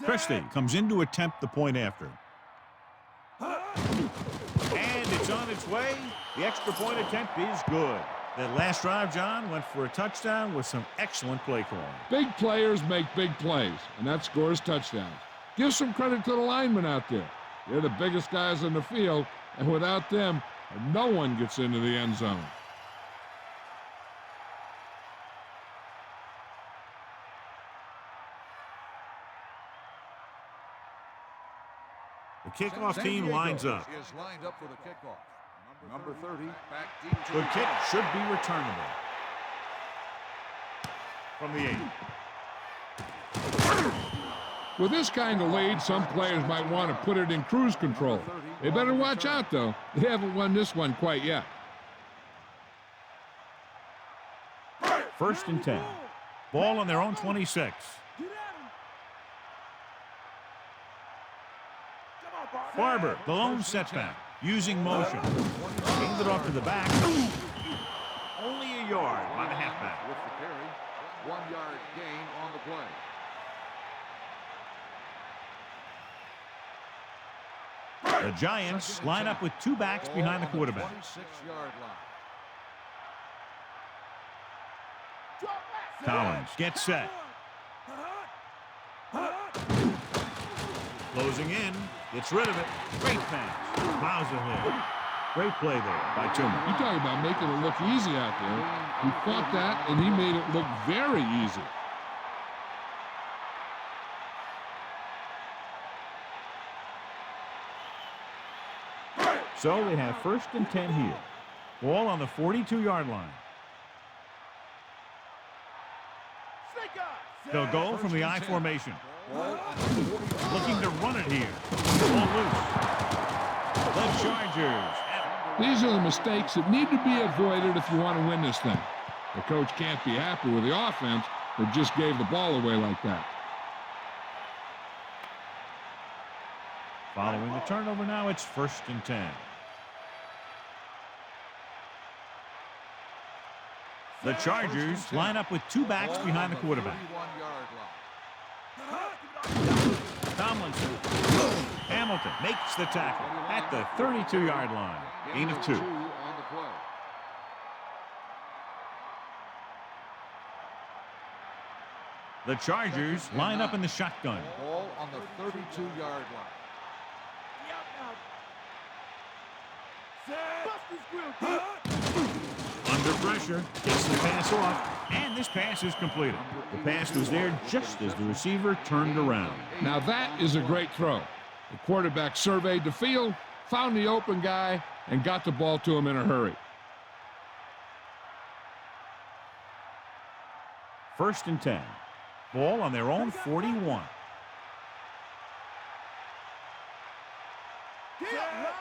Speaker 1: Christie comes in to attempt the point after. And it's on its way. The extra point attempt is good. That last drive, John, went for a touchdown with some excellent play calling.
Speaker 2: Big players make big plays, and that scores touchdowns. Give some credit to the linemen out there. They're the biggest guys in the field, and without them, no one gets into the end zone.
Speaker 1: The kickoff team lines up.
Speaker 3: Is lined up for the kickoff. Number 30, back deep.
Speaker 1: The kick should be returnable. From the 8.
Speaker 2: With this kind of lead, some players might want to put it in cruise control. They better watch out, though. They haven't won this one quite yet.
Speaker 1: 1st and 10. Ball on their own 26. Barber, the lone setback, using motion. Aimed it off to the back. Only a yard by the halfback.
Speaker 3: With the carry, 1-yard gain on the play.
Speaker 1: The Giants line up with 2 backs behind the quarterback.
Speaker 3: 26-yard line.
Speaker 1: Collins gets set. Closing in. Gets rid of it. Great pass. Miles ahead. Great play there by Toomer.
Speaker 2: You talk about making it look easy out there. He fought that, and he made it look very easy.
Speaker 1: So they have 1st and 10 here. Ball on the 42-yard line. They'll go from the I formation. Looking to run it here. Ball loose. The Chargers.
Speaker 2: These are the mistakes that need to be avoided if you want to win this thing. The coach can't be happy with the offense that just gave the ball away like that.
Speaker 1: Following the turnover now, it's 1st and 10. The Chargers line up with 2 backs behind the quarterback.
Speaker 3: 31-yard line.
Speaker 1: Tomlinson. Hamilton makes the tackle at the 32-yard line. Gain of 2.
Speaker 3: On the play.
Speaker 1: The Chargers line up in the shotgun.
Speaker 3: Ball on the 32-yard line.
Speaker 1: Under pressure, gets the pass off, and this pass is completed. The pass was there just as the receiver turned around.
Speaker 2: Now that is a great throw. The quarterback surveyed the field, found the open guy, and got the ball to him in a hurry.
Speaker 1: 1st and 10. Ball on their own 41.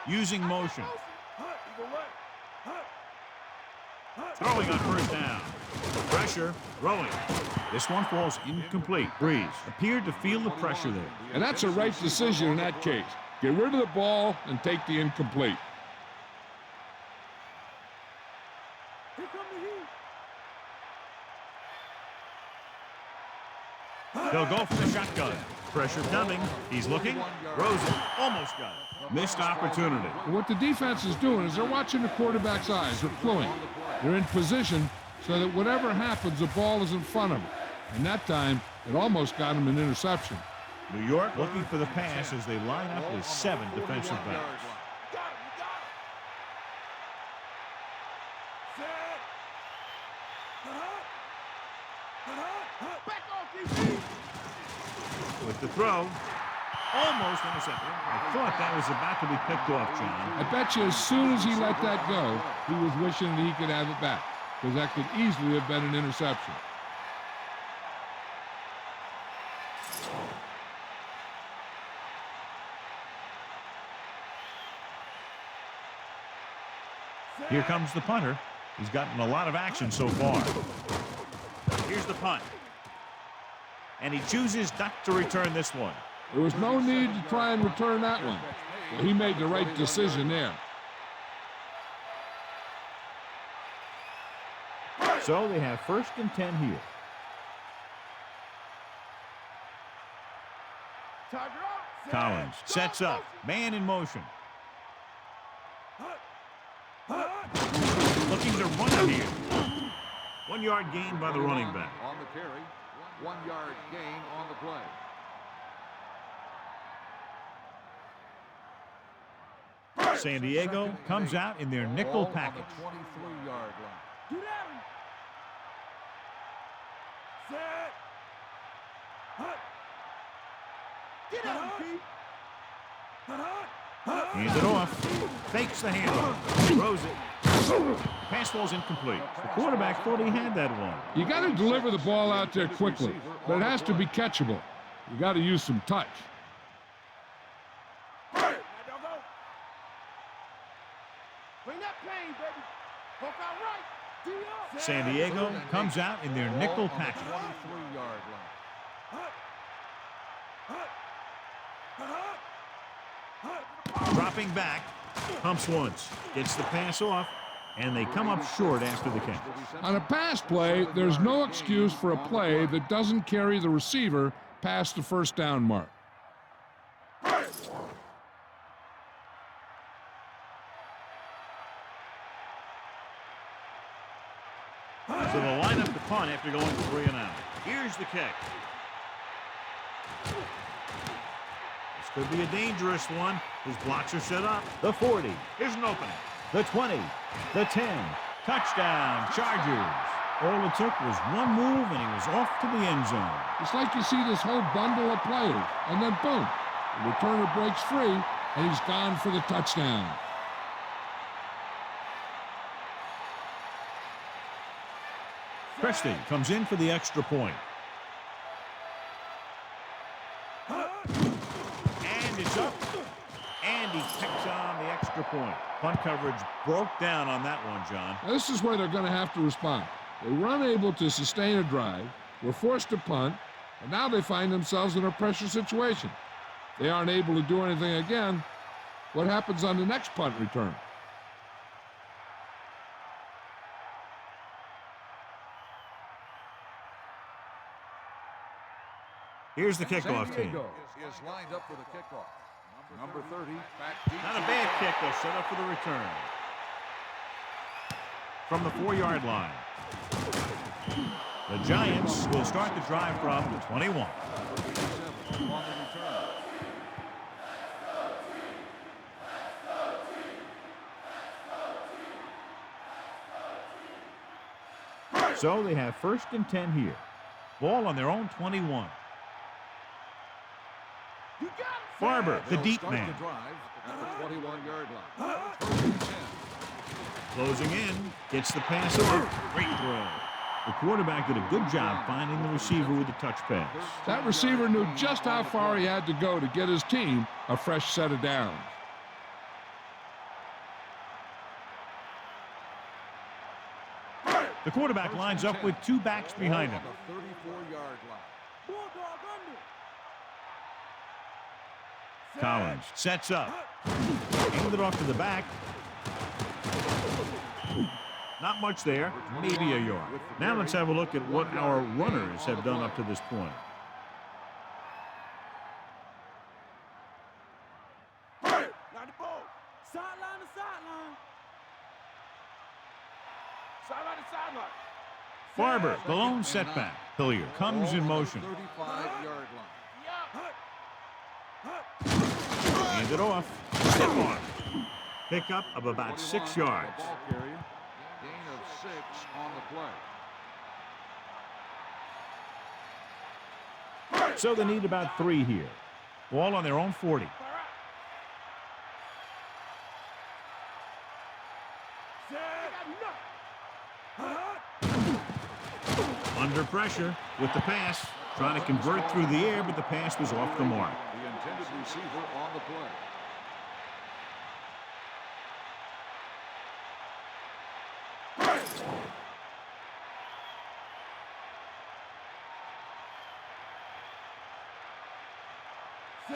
Speaker 1: Using motion. Throwing on 1st down. Pressure, throwing. This one falls incomplete. Breeze appeared to feel the pressure there.
Speaker 2: And that's a right decision in that case. Get rid of the ball and take the incomplete.
Speaker 1: They'll go for the shotgun. Pressure coming. He's looking. Throws it. Almost got it. Missed opportunity.
Speaker 2: What the defense is doing is they're watching the quarterback's eyes. They're cluing. They're in position so that whatever happens, the ball is in front of them. And that time, it almost got him an interception.
Speaker 1: New York looking for the pass as they line up with 7 defensive backs. With the throw, almost intercepted. I thought that was about to be picked off, John.
Speaker 2: I bet you as soon as he let that go, he was wishing that he could have it back, because that could easily have been an interception.
Speaker 1: Here comes the punter. He's gotten a lot of action so far. Here's the punt. And he chooses not to return this one.
Speaker 2: There was no need to try and return that one. Well, he made the right decision there.
Speaker 1: So they have 1st and 10 here. Collins sets up. Man in motion. Looking to run it here. 1 yard gain by the running back.
Speaker 3: On the carry, 1 yard gain on the play.
Speaker 1: San Diego comes out in their nickel package.
Speaker 3: 23-yard line.
Speaker 4: Get at him. Set. Hut. Get at him, Pete.
Speaker 1: Hands it off. Fakes the handoff. Throws it. Pass ball's incomplete. The quarterback thought he had that one.
Speaker 2: You got to deliver the ball out there quickly, but it has to be catchable. You got to use some touch.
Speaker 4: Bring that pain, baby. Poke out right.
Speaker 1: San Diego comes out in their nickel
Speaker 3: Ball on the
Speaker 1: package.
Speaker 3: 23-yard line.
Speaker 1: Dropping back. Pumps once. Gets the pass off. And they come up short after the catch.
Speaker 2: On a pass play, there's no excuse for a play that doesn't carry the receiver past the 1st down mark.
Speaker 1: So they'll line up the punt after going 3 and out. Here's the kick. This could be a dangerous one. His blocks are set up. The 40. Here's an opening. The 20. The 10. Touchdown, Chargers. All it took was one move, and he was off to the end zone.
Speaker 2: It's like you see this whole bundle of players, and then boom, the returner breaks free, and he's gone for the touchdown.
Speaker 1: Christie comes in for the extra point. And it's up. And he picks on the extra point. Punt coverage broke down on that one, John.
Speaker 2: Now, this is where they're going to have to respond. They were unable to sustain a drive, were forced to punt, and now they find themselves in a pressure situation. They aren't able to do anything again. What happens on the next punt return?
Speaker 1: Here's the kickoff
Speaker 3: San
Speaker 1: team.
Speaker 3: Diego is lined up for the kickoff. Number 30, back deep.
Speaker 1: Not a bad kick, though, set up for the return. From the 4-yard line. The Giants will start the drive from the 21.
Speaker 3: On the return.
Speaker 1: So they have 1st and 10 here. Ball on their own 21. Barber, the deep
Speaker 3: Start
Speaker 1: man.
Speaker 3: the drive at the 21-yard line.
Speaker 1: Closing in, gets the pass off. Great throw. The quarterback did a good job finding the receiver with the touch pass.
Speaker 2: That receiver knew just how far he had to go to get his team a fresh set of downs.
Speaker 1: The quarterback lines up with 2 backs behind him.
Speaker 3: On the 34-yard line.
Speaker 4: Bulldog under.
Speaker 1: Collins sets up. Handed it off to the back. Not much there, maybe a yard. Now let's have a look at what our runners have done up to this point.
Speaker 4: Got the ball. Sideline to sideline. Sideline to sideline.
Speaker 1: Barber, the lone setback. Hilliard comes in motion.
Speaker 3: 35-yard line.
Speaker 1: Hand it off. Stiff arm. Pickup of about 6 yards.
Speaker 3: Ball carrier. Gain of 6 on the play.
Speaker 1: So they need about 3 here. Ball on their own 40. Under pressure with the pass. Trying to convert through the air, but the pass was off the mark.
Speaker 3: The intended receiver on the play.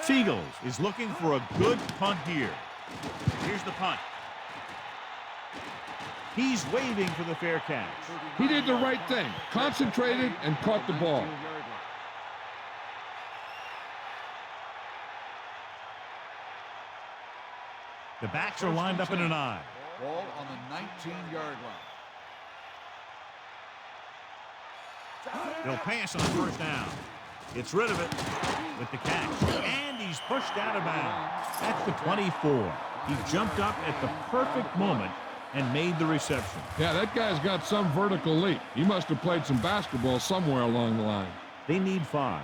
Speaker 1: Seagulls is looking for a good punt here. Here's the punt. He's waving for the fair catch.
Speaker 2: He did the right thing, concentrated and caught the ball.
Speaker 1: The backs are lined up in an I.
Speaker 3: Ball on the 19-yard line.
Speaker 1: They'll pass on first down. Gets rid of it with the catch. And he's pushed out of bounds at the 24. He jumped up at the perfect moment and made the reception.
Speaker 2: Yeah, that guy's got some vertical leap. He must have played some basketball somewhere along the line.
Speaker 1: They need 5.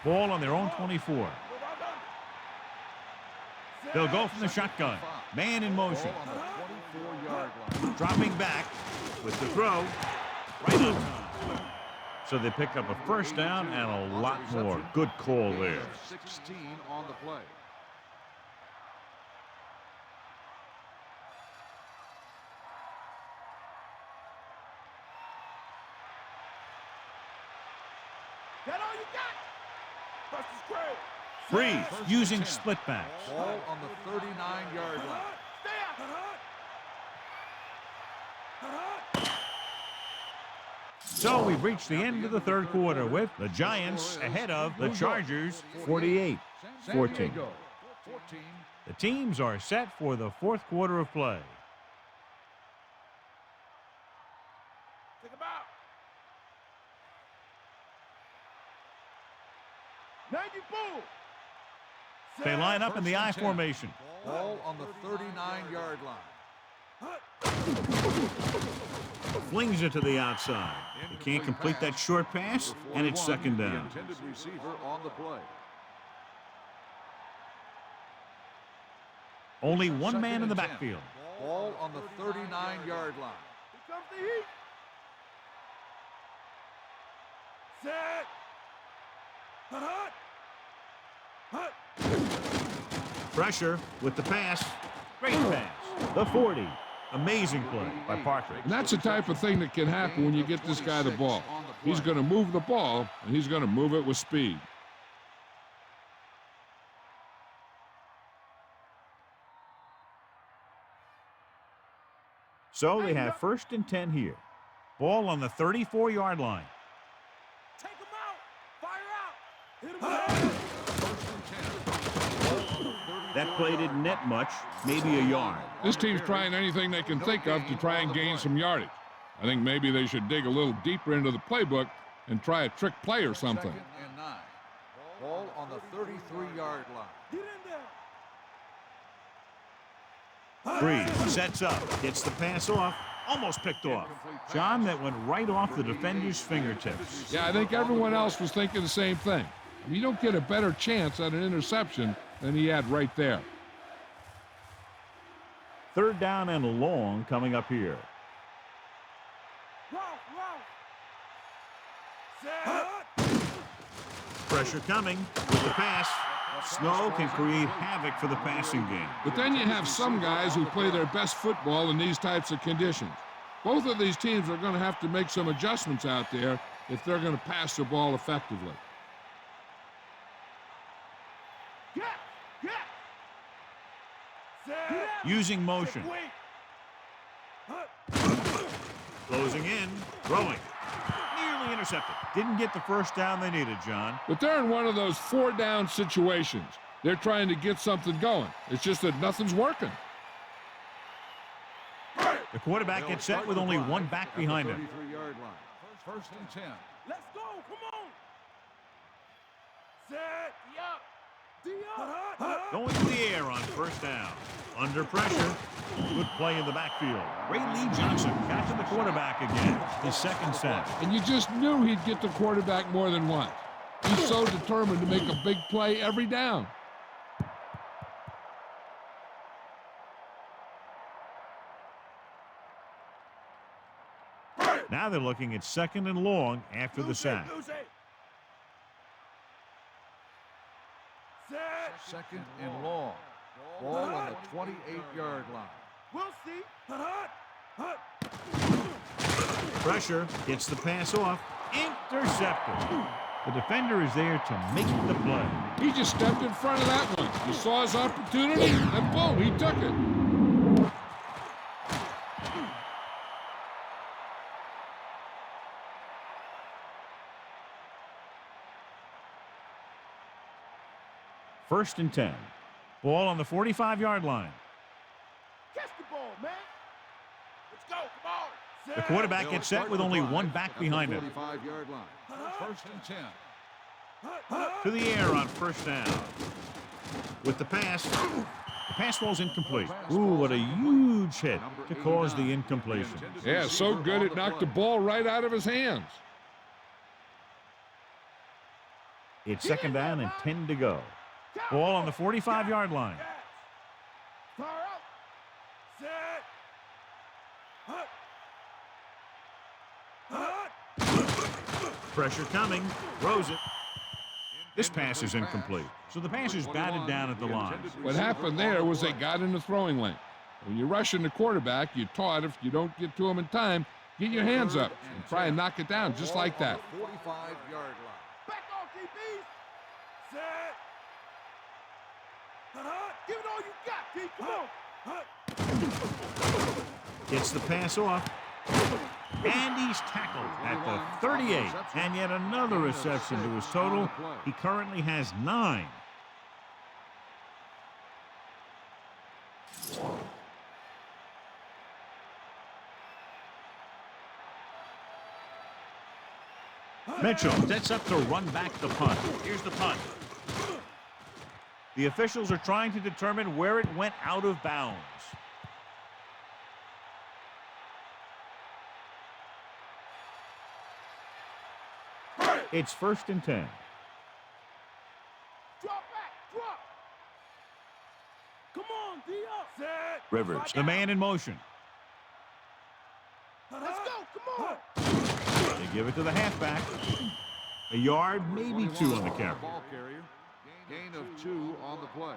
Speaker 1: Ball on their own 24. They'll go from the shotgun. Man in motion.
Speaker 3: Ball on the 24-yard line.
Speaker 1: Dropping back with the throw. Right on time. So they pick up a first down and a lot more. Good call there.
Speaker 3: 16 on the play.
Speaker 4: That all you got? First is great.
Speaker 1: Freeze using split backs.
Speaker 3: Ball on the 39-yard line.
Speaker 4: Stay out.
Speaker 1: So we've reached the end of the third quarter with the Giants ahead of the Chargers 48-14.
Speaker 3: San Diego, 14.
Speaker 1: The teams are set for the fourth quarter of play.
Speaker 4: Take him out. 90 bull.
Speaker 1: They line up in the I
Speaker 3: First and 10.
Speaker 1: formation.
Speaker 3: Ball on the 39-yard line.
Speaker 1: Flings it to the outside. They can't complete that short pass, and it's second
Speaker 3: The
Speaker 1: down.
Speaker 3: intended receiver on the play.
Speaker 1: Only one
Speaker 3: Second
Speaker 1: man in the
Speaker 3: and 10.
Speaker 1: backfield.
Speaker 3: Ball on the 39-yard line.
Speaker 4: Here comes the heat. Set.
Speaker 1: Pressure with the pass. Great pass. The 40. Amazing play by Parker.
Speaker 2: And that's the type of thing that can happen when you get this guy the ball. He's going to move the ball, and he's going to move it with speed.
Speaker 1: So they have first and 10 here. Ball on the 34-yard line.
Speaker 4: Take him out. Fire out. Hit him out.
Speaker 1: That play didn't net much, maybe a yard.
Speaker 2: This team's trying anything they can think of to try and gain some yardage. I think maybe they should dig a little deeper into the playbook and try a trick play or something.
Speaker 3: Second and 9. Ball on the 33-yard line.
Speaker 4: Get in there.
Speaker 1: Breeze sets up, gets the pass off, almost picked off. John, that went right off the defender's fingertips.
Speaker 2: Yeah, I think everyone else was thinking the same thing. You don't get a better chance at an interception than he had right there.
Speaker 1: Third down and long coming up here. Pressure coming with the pass. Snow can create havoc for the passing game.
Speaker 2: But then you have some guys who play their best football in these types of conditions. Both of these teams are going to have to make some adjustments out there if they're going to pass the ball effectively.
Speaker 1: Using motion. Closing in, throwing. Nearly intercepted. Didn't get the first down they needed, John.
Speaker 2: But they're in one of those 4-down situations. They're trying to get something going. It's just that nothing's working.
Speaker 1: The quarterback gets set with only one back behind him.
Speaker 3: 33-yard line. First and 10.
Speaker 4: Let's go. Come on. Set. D-up.
Speaker 1: Going to the air on first down. Under pressure. Good play in the backfield. Ray Lee Johnson catching the quarterback again. His second sack.
Speaker 2: And you just knew he'd get the quarterback more than once. He's so determined to make a big play every down.
Speaker 1: Now they're looking at second and long after the sack.
Speaker 3: Second and long. Ball on the 28-yard line.
Speaker 4: We'll see.
Speaker 1: Pressure gets the pass off. Intercepted. The defender is there to make the play.
Speaker 2: He just stepped in front of that one. He saw his opportunity, and boom, he took it.
Speaker 1: First and 10. Ball on the 45-yard line.
Speaker 4: Catch the ball, man. Let's go. Come on.
Speaker 1: The quarterback gets set with only one back behind him.
Speaker 3: 45-yard line. First and 10.
Speaker 1: To the air on first down. With the pass falls incomplete. Ooh, what a huge hit to cause the incompletion.
Speaker 2: Yeah, so good it knocked the ball right out of his hands.
Speaker 1: It's second down and 10 to go. Ball on the 45-yard line.
Speaker 4: Fire out. Set.
Speaker 1: Pressure coming. Throws it. This pass is incomplete. So the pass is batted down at the line.
Speaker 2: What happened there was they got in the throwing lane. When you're rushing the quarterback, you're taught if you don't get to him in time, get your hands up and try and knock it down just like that.
Speaker 3: 45-yard line.
Speaker 4: Back off, DBs. Set. Give it all you got, D. Come on.
Speaker 1: Gets the pass off. And he's tackled at the 38. And yet another reception to his total. He currently has 9. Mitchell sets up to run back the punt. Here's the punt. The officials are trying to determine where it went out of bounds. It's first and 10.
Speaker 4: Drop back. Drop. Come on, D up. Set.
Speaker 1: Rivers, the man in motion.
Speaker 4: Let's go. Come on.
Speaker 1: They give it to the halfback. A yard, maybe 2 on the carry.
Speaker 3: Ball carrier. Gain of 2 on the play.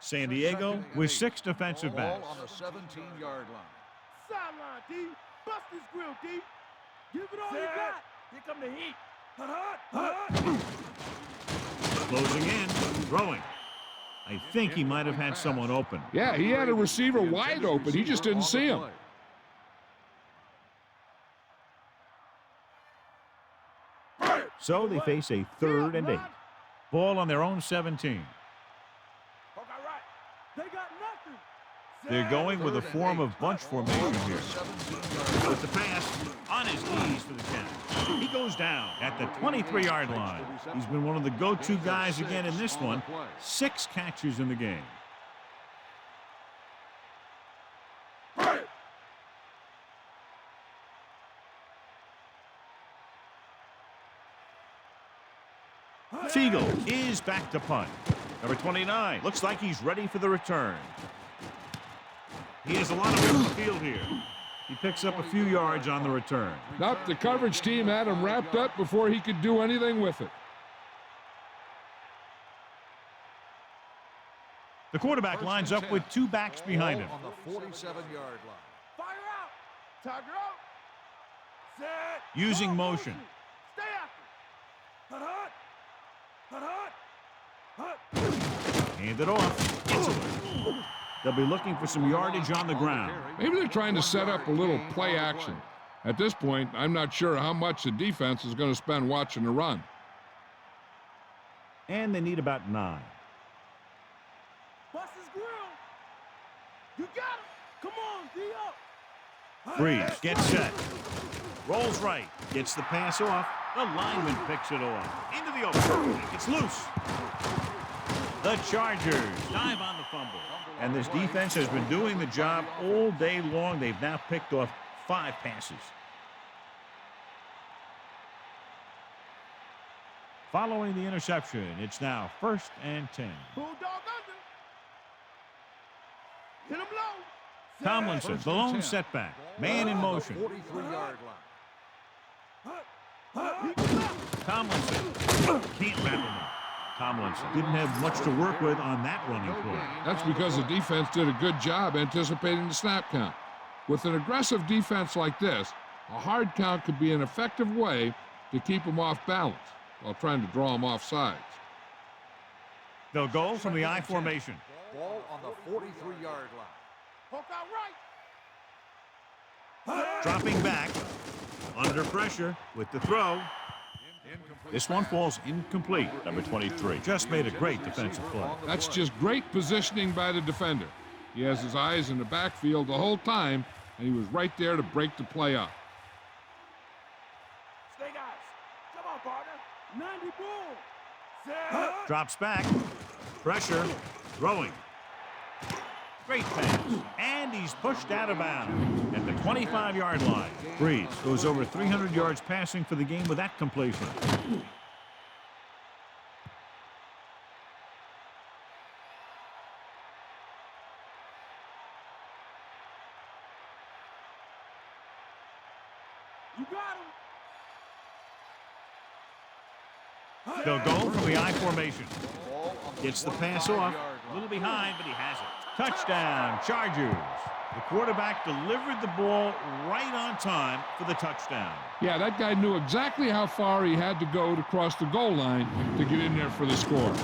Speaker 1: San Diego with 6 defensive backs.
Speaker 3: Ball on the 17-yard line.
Speaker 4: Sideline, D. Bust his grill, D. Give it all you got. Here come the heat.
Speaker 1: Closing in, throwing. I think he might have had someone open.
Speaker 2: Yeah, he had a receiver wide open. He just didn't see him.
Speaker 1: So they face a 3rd and 8. Ball on their own 17.
Speaker 4: They got nothing.
Speaker 1: They're going with a form of bunch formation here. With the pass on his knees for the catch. He goes down at the 23-yard line. He's been one of the go-to guys again in this one. 6 catches in the game. Siegel is back to punt. Number 29 looks like he's ready for the return. He has a lot of room in the field here. He picks up a few yards on the return.
Speaker 2: Nope, the coverage team had him wrapped up before he could do anything with it.
Speaker 1: The quarterback lines up with 2 backs behind him.
Speaker 3: On the 47-yard line.
Speaker 4: Fire out. Tiger out. Set.
Speaker 1: Using
Speaker 4: Go
Speaker 1: motion.
Speaker 4: Stay after.
Speaker 1: Hand it off. Gets away. They'll be looking for some yardage on the ground.
Speaker 2: Maybe they're trying to set up a little play action. At this point, I'm not sure how much the defense is going to spend watching the run.
Speaker 1: And they need about 9.
Speaker 4: Bust his grill. You got him. Come on, D up.
Speaker 1: Freeze, gets set. Rolls right, gets the pass off. The lineman picks it off. Into the open. It's loose. The Chargers dive on the fumble. And this defense has been doing the job all day long. They've now picked off 5 passes. Following the interception, it's now 1st and 10.
Speaker 4: Bulldog under. Hit him low.
Speaker 1: Tomlinson, the lone setback. Man in motion.
Speaker 3: 43-yard line.
Speaker 1: Tomlinson can't wrap him up. Tomlinson didn't have much to work with on that running play.
Speaker 2: That's because the defense did a good job anticipating the snap count. With an aggressive defense like this, a hard count could be an effective way to keep them off balance while trying to draw them off sides.
Speaker 1: They'll go from the I formation.
Speaker 3: Ball on the 43-yard line.
Speaker 4: Poke out right.
Speaker 1: Dropping back, under pressure with the throw. This one falls incomplete. Number 23 just made a great defensive play.
Speaker 2: That's just great positioning by the defender. He has his eyes in the backfield the whole time, and he was right there to break the play up.
Speaker 4: Stay guys. Come on, partner. 90 bull. Set.
Speaker 1: Drops back, pressure, throwing. Great pass, and he's pushed out of bounds at the 25-yard line. Breeze goes over 300 yards passing for the game with that completion.
Speaker 4: You got him.
Speaker 1: They'll go from the I formation.
Speaker 3: Ball on the
Speaker 1: Gets the pass off.
Speaker 3: 25-yard
Speaker 1: A
Speaker 3: line.
Speaker 1: little behind, but he has it. Touchdown, Chargers. The quarterback delivered the ball right on time for the touchdown.
Speaker 2: Yeah, that guy knew exactly how far he had to go to cross the goal line to get in there for the score.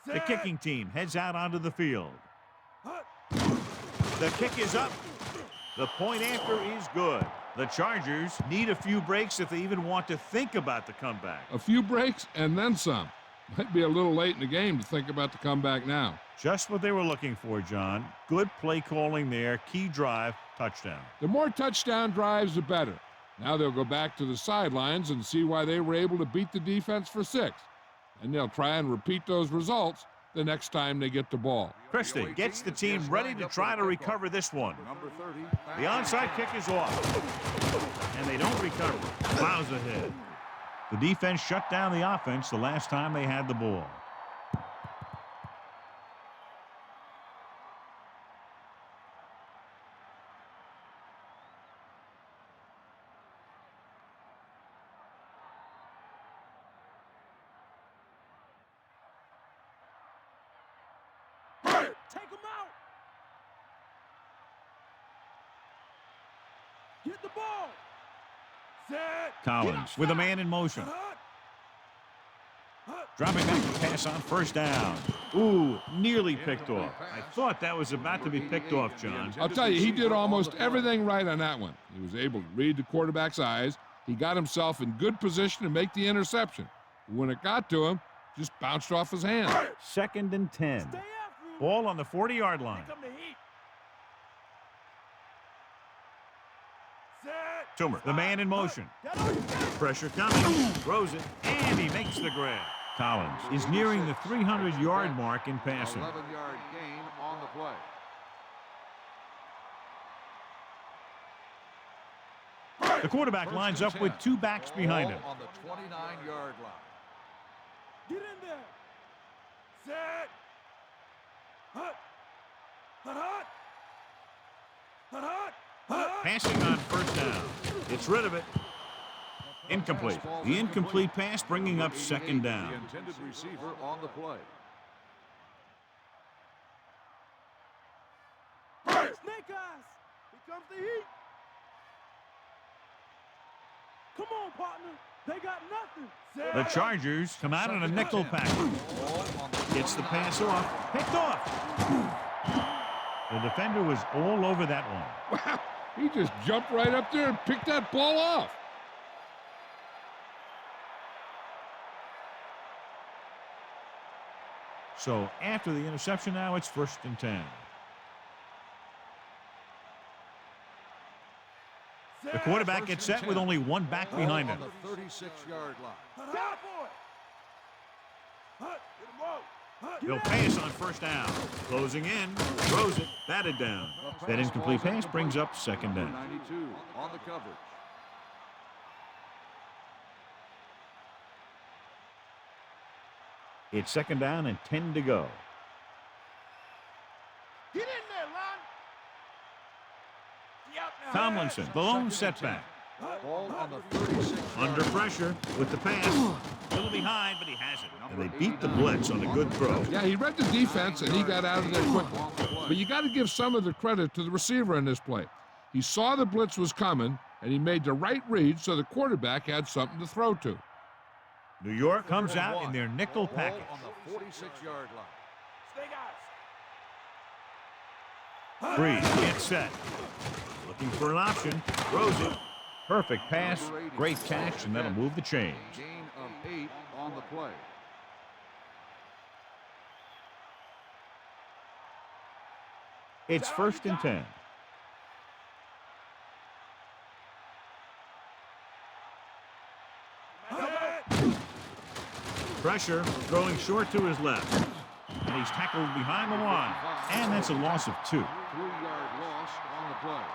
Speaker 1: The kicking team heads out onto the field. The kick is up. The point after is good. The Chargers need a few breaks if they even want to think about the comeback.
Speaker 2: A few breaks and then some. Might be a little late in the game to think about the comeback now.
Speaker 1: Just what they were looking for, John. Good play calling there. Key drive, touchdown.
Speaker 2: The more touchdown drives, the better. Now they'll go back to the sidelines and see why they were able to beat the defense for 6. And they'll try and repeat those results the next time they get the ball.
Speaker 1: Christie gets the team ready to try to recover this one.
Speaker 3: Number 30.
Speaker 1: The onside kick is off. And they don't recover. Plows ahead. The defense shut down the offense the last time they had the ball.
Speaker 4: Take him out. Get the ball. Set.
Speaker 1: Collins with a man in motion. Dropping back to pass on first down. Ooh, nearly picked off. I thought that was about to be picked off, John.
Speaker 2: I'll tell you, he did almost everything right on that one. He was able to read the quarterback's eyes. He got himself in good position to make the interception. When it got to him, just bounced off his hand.
Speaker 1: 2nd and 10.
Speaker 4: Stay after him.
Speaker 1: Ball on the 40-yard line.
Speaker 4: Here come the heat. Set.
Speaker 1: Toomer, the man in motion.
Speaker 4: That all you got.
Speaker 1: Pressure coming. Throws it, and he makes the grab. Collins is nearing the 300-yard mark in passing.
Speaker 3: 11-yard gain on the play.
Speaker 1: The quarterback lines up with 2 backs behind him.
Speaker 3: Ball on the 29-yard line.
Speaker 4: Get in there. Set. Hut. Hut, hut. Hut, hut. Hut.
Speaker 1: Passing on first down. It's rid of it. Incomplete. The incomplete pass bringing up 2nd down.
Speaker 3: The intended receiver on the play.
Speaker 4: comes the heat. Come on, partner. They got nothing.
Speaker 1: The Chargers come out in a nickel package. Gets the pass off. Picked off. The defender was all over that one.
Speaker 2: Wow, he just jumped right up there and picked that ball off.
Speaker 1: So after the interception now, it's 1st and 10. The quarterback gets set with only one back behind him.
Speaker 3: On the 36-yard line.
Speaker 1: They'll pass on 1st down. Closing in, throws it, batted down. That incomplete pass brings up 2nd down.
Speaker 3: 92 on the coverage.
Speaker 1: It's 2nd down and 10 to go.
Speaker 4: Get in there, Lon.
Speaker 1: Tomlinson, the lone setback.
Speaker 3: Ball on the 36.
Speaker 1: Under pressure with the pass. A little behind, but he has it. And they beat the blitz on a good throw.
Speaker 2: Yeah, he read the defense, and he got out of there quickly. But you got to give some of the credit to the receiver in this play. He saw the blitz was coming, and he made the right read so the quarterback had something to throw to.
Speaker 1: New York comes out in their nickel
Speaker 3: Ball
Speaker 1: package.
Speaker 3: on the 46-yard line.
Speaker 4: Stay guys.
Speaker 1: Breeze gets set. Looking for an option. Throws it. Perfect pass. Great catch, and that'll move the chains.
Speaker 3: Gain of 8 on the play.
Speaker 1: It's 1st and 10. Pressure, throwing short to his left. And he's tackled behind the line. And that's a loss of 2.
Speaker 3: 3-yard loss on the play.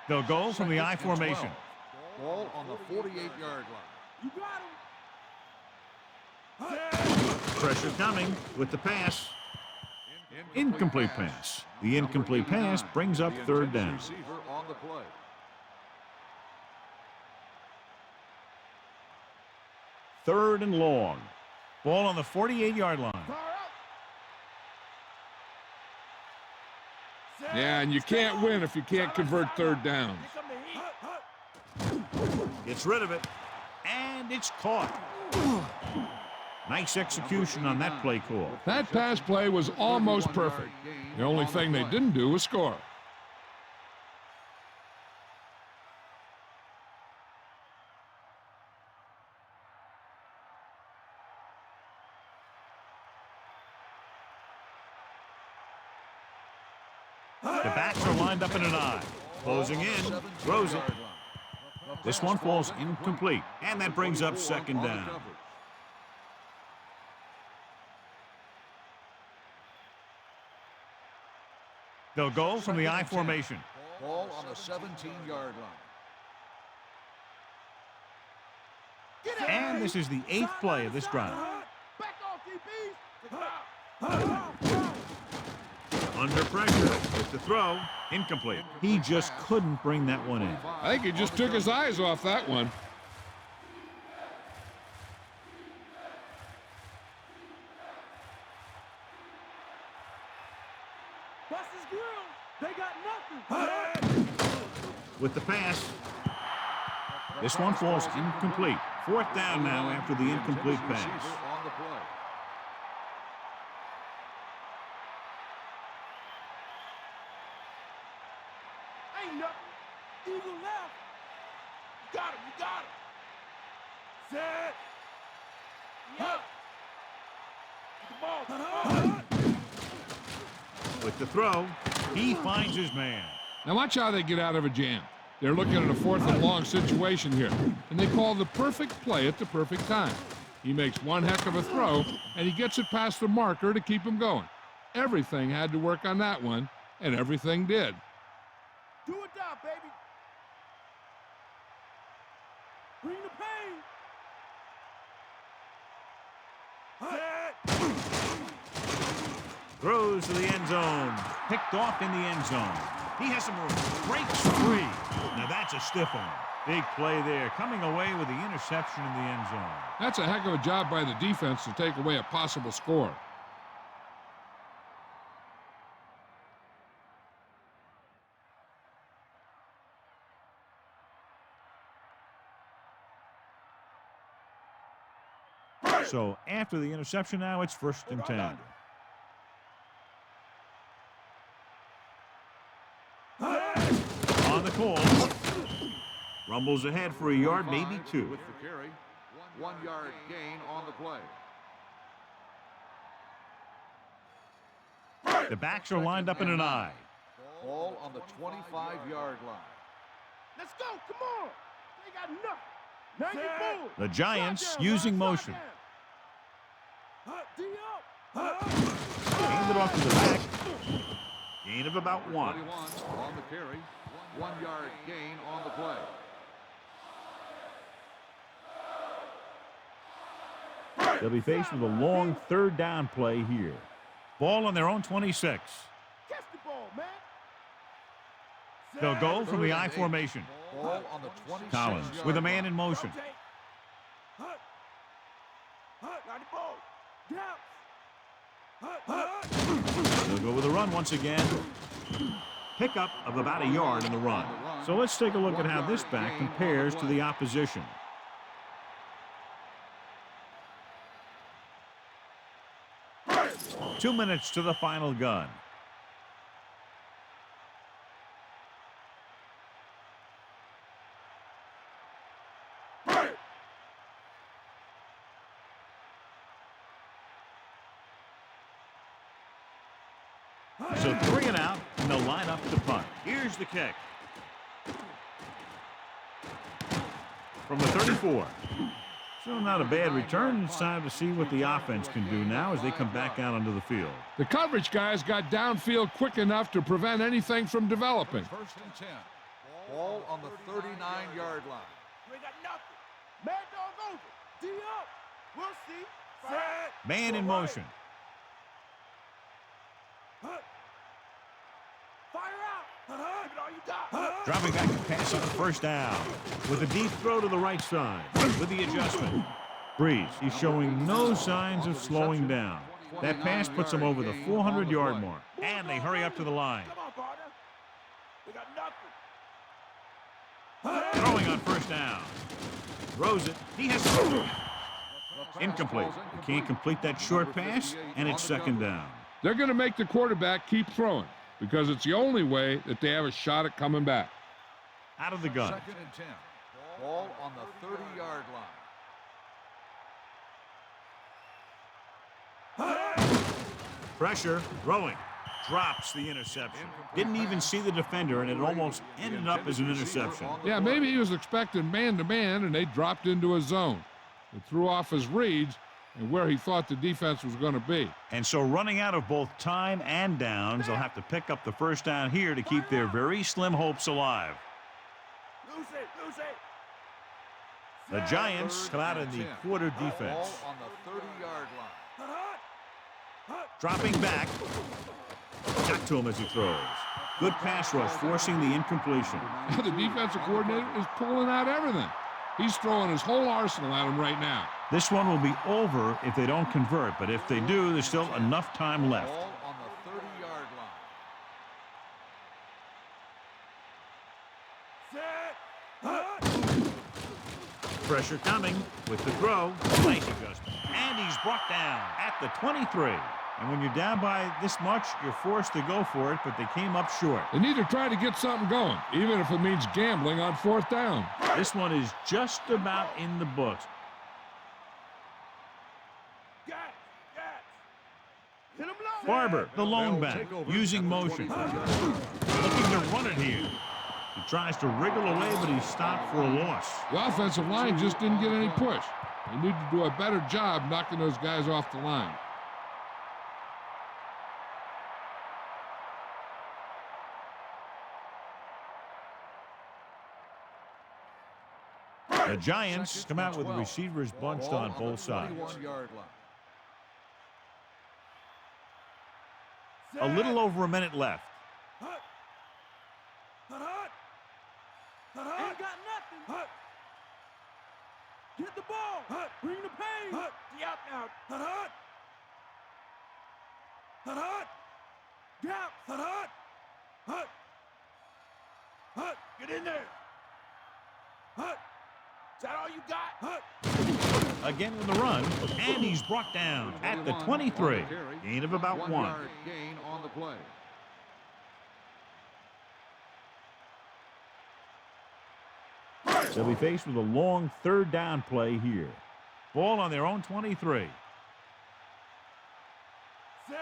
Speaker 1: They'll go from the I formation.
Speaker 3: Ball on the 48-yard line.
Speaker 4: You got him.
Speaker 1: Pressure coming with the pass. Incomplete pass. The incomplete pass brings up 3rd down.
Speaker 3: Receiver on the play.
Speaker 1: Third and long. Ball on the 48-yard line.
Speaker 2: Yeah, and you can't win if you can't convert 3rd downs.
Speaker 1: Gets rid of it. And it's caught. Nice execution on that play call.
Speaker 2: That pass play was almost perfect. The only thing they didn't do was score.
Speaker 1: The backs are lined up in an I. Closing in, throws it. This one falls incomplete, and that brings up 2nd down. They'll go from the I formation.
Speaker 3: Ball on the 17-yard line.
Speaker 1: And this is the 8th play of this drive.
Speaker 4: Back off, DBs.
Speaker 1: Under pressure with the throw, incomplete. He just couldn't bring that one in.
Speaker 2: I think he just took his eyes off that one.
Speaker 4: Bust his grill. They got nothing.
Speaker 1: With the pass. This one falls incomplete. 4th down now after the incomplete pass.
Speaker 3: On the play.
Speaker 4: Ain't nothing. Eagle left. You got him. You got him. Set. Yup. Get the ball.
Speaker 1: With the throw, he finds his man.
Speaker 2: Now watch how they get out of a jam. They're looking at a 4th and long situation here, and they call the perfect play at the perfect time. He makes one heck of a throw, and he gets it past the marker to keep him going. Everything had to work on that one, and everything did.
Speaker 4: Do or die, baby. Bring the pain.
Speaker 1: Throws to the end zone. Picked off in the end zone. He has some room. Breaks free. Now that's a stiff one. Big play there. Coming away with the interception in the end zone.
Speaker 2: That's a heck of a job by the defense to take away a possible score.
Speaker 1: So after the interception now, it's 1st and 10. On the call. Rumbles ahead for a yard, maybe 2.
Speaker 3: With the carry, 1 yard gain on the play.
Speaker 1: The backs are lined up in an I.
Speaker 3: Ball on the 25-yard line.
Speaker 4: Let's go. Come on. They got nothing. 90 Bulls.
Speaker 1: The Giants using motion.
Speaker 4: D up.
Speaker 1: Hand it off to the back. Gain of about 1.
Speaker 3: 21 on the carry, 1 yard gain on the play.
Speaker 1: They'll be faced with a long 3rd down play here. Ball on their own 26.
Speaker 4: Catch the ball, man.
Speaker 1: They'll go from the I formation.
Speaker 3: Ball on the 26
Speaker 1: Collins with a man in motion.
Speaker 4: Hut. 90 ball.
Speaker 1: They'll go with a run once again. Pickup of about a yard in the run. So let's take a look at how this back compares to the opposition. Two minutes to the final gun. So 3 and out, and they'll line up to punt. Here's the kick. From the 34. Still not a bad return. It's time to see what the offense can do now as they come back out onto the field.
Speaker 2: The coverage guys got downfield quick enough to prevent anything from developing.
Speaker 3: 1st and 10. Ball on the 39-yard line.
Speaker 4: We got nothing. Mad dog over. D up. We'll see. Set.
Speaker 1: Man in motion.
Speaker 4: Fire out. Give it all you got.
Speaker 1: Dropping back to pass on the 1st down. With a deep throw to the right side. With the adjustment. Breeze, he's showing no signs of slowing down. That pass puts him over the 400-yard mark. And they hurry up to the line.
Speaker 4: Come on, partner. We got nothing.
Speaker 1: Throwing on 1st down. Throws it. He has incomplete. He can't complete that short pass, and it's 2nd down.
Speaker 2: They're going to make the quarterback keep throwing because it's the only way that they have a shot at coming back.
Speaker 1: Out of the gun.
Speaker 3: 2nd and 10. Ball on the 30-yard line.
Speaker 1: Pressure. Throwing. Drops the interception. Didn't even see the defender, and it almost ended up as an interception.
Speaker 2: Yeah, maybe he was expecting man-to-man, and they dropped into a zone. It threw off his reads and where he thought the defense was going to be.
Speaker 1: And so running out of both time and downs, they'll have to pick up the 1st down here to keep their very slim hopes alive.
Speaker 4: Lose it.
Speaker 1: The Giants come out in the quarter defense.
Speaker 3: Ball on the 30-yard line.
Speaker 1: Dropping back. Got to him as he throws. Good pass rush, forcing the incompletion.
Speaker 2: The defensive coordinator is pulling out everything. He's throwing his whole arsenal at him right now.
Speaker 1: This one will be over if they don't convert, but if they do, there's still enough time left.
Speaker 3: Ball on the 30-yard line.
Speaker 1: Pressure coming with the throw. Nice adjustment. And he's brought down at the 23. And when you're down by this much, you're forced to go for it, but they came up short.
Speaker 2: They need to try to get something going, even if it means gambling on 4th down.
Speaker 1: This one is just about in the books.
Speaker 4: Hit him low.
Speaker 1: Barber, the lone back, using motion. Looking to run it here. He tries to wriggle away, but he's stopped for a loss.
Speaker 2: The offensive line just didn't get any push. They need to do a better job knocking those guys off the line.
Speaker 1: The Giants come out with receivers bunched on both sides.
Speaker 3: 21-yard line.
Speaker 1: A little over a minute left.
Speaker 4: Ain't got nothing. Get the ball. Bring the pain. Yep, now. Gap. Get in there. Is that all you got?
Speaker 1: Again with the run, and he's brought down at the 23. Gain of about 1.
Speaker 3: 1 yard gain on the play.
Speaker 1: They'll be faced with a long third down play here. Ball on their own 23.
Speaker 4: Set.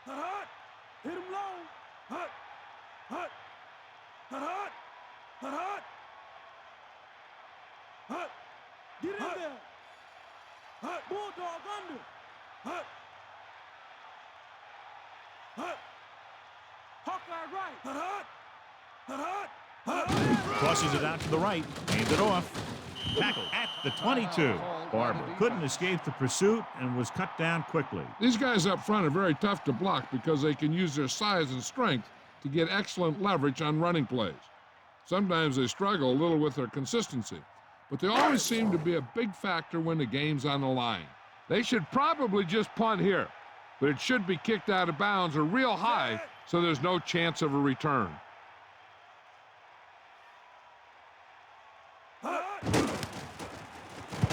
Speaker 4: Hut. Hit him low. Hut. Hut. Hut. Hut. Hut. Hut. Hut. Get in there. Hut. Bulldog under. Hut. Hut. Hawkeye right. Hut. Hut. Hut. Hut.
Speaker 1: Crosses it out to the right. Hands it off. Tackle at the 22. Barber couldn't escape the pursuit and was cut down quickly.
Speaker 2: These guys up front are very tough to block because they can use their size and strength to get excellent leverage on running plays. Sometimes they struggle a little with their consistency, but they always seem to be a big factor when the game's on the line.
Speaker 7: They should probably just punt here, but it should be kicked out of bounds or real high so there's no chance of a return.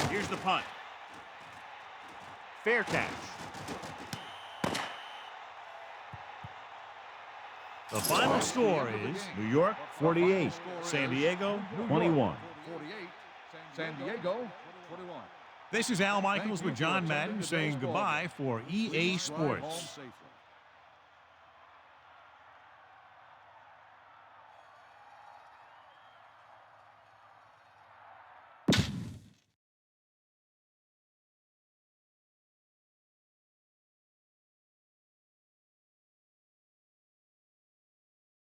Speaker 1: Here's the punt. Fair catch. The final score is New York 48, San Diego 21.
Speaker 3: 48, San Diego 21.
Speaker 1: This is Al Michaels with John Madden saying goodbye for EA
Speaker 3: Home
Speaker 1: Sports.
Speaker 3: safely.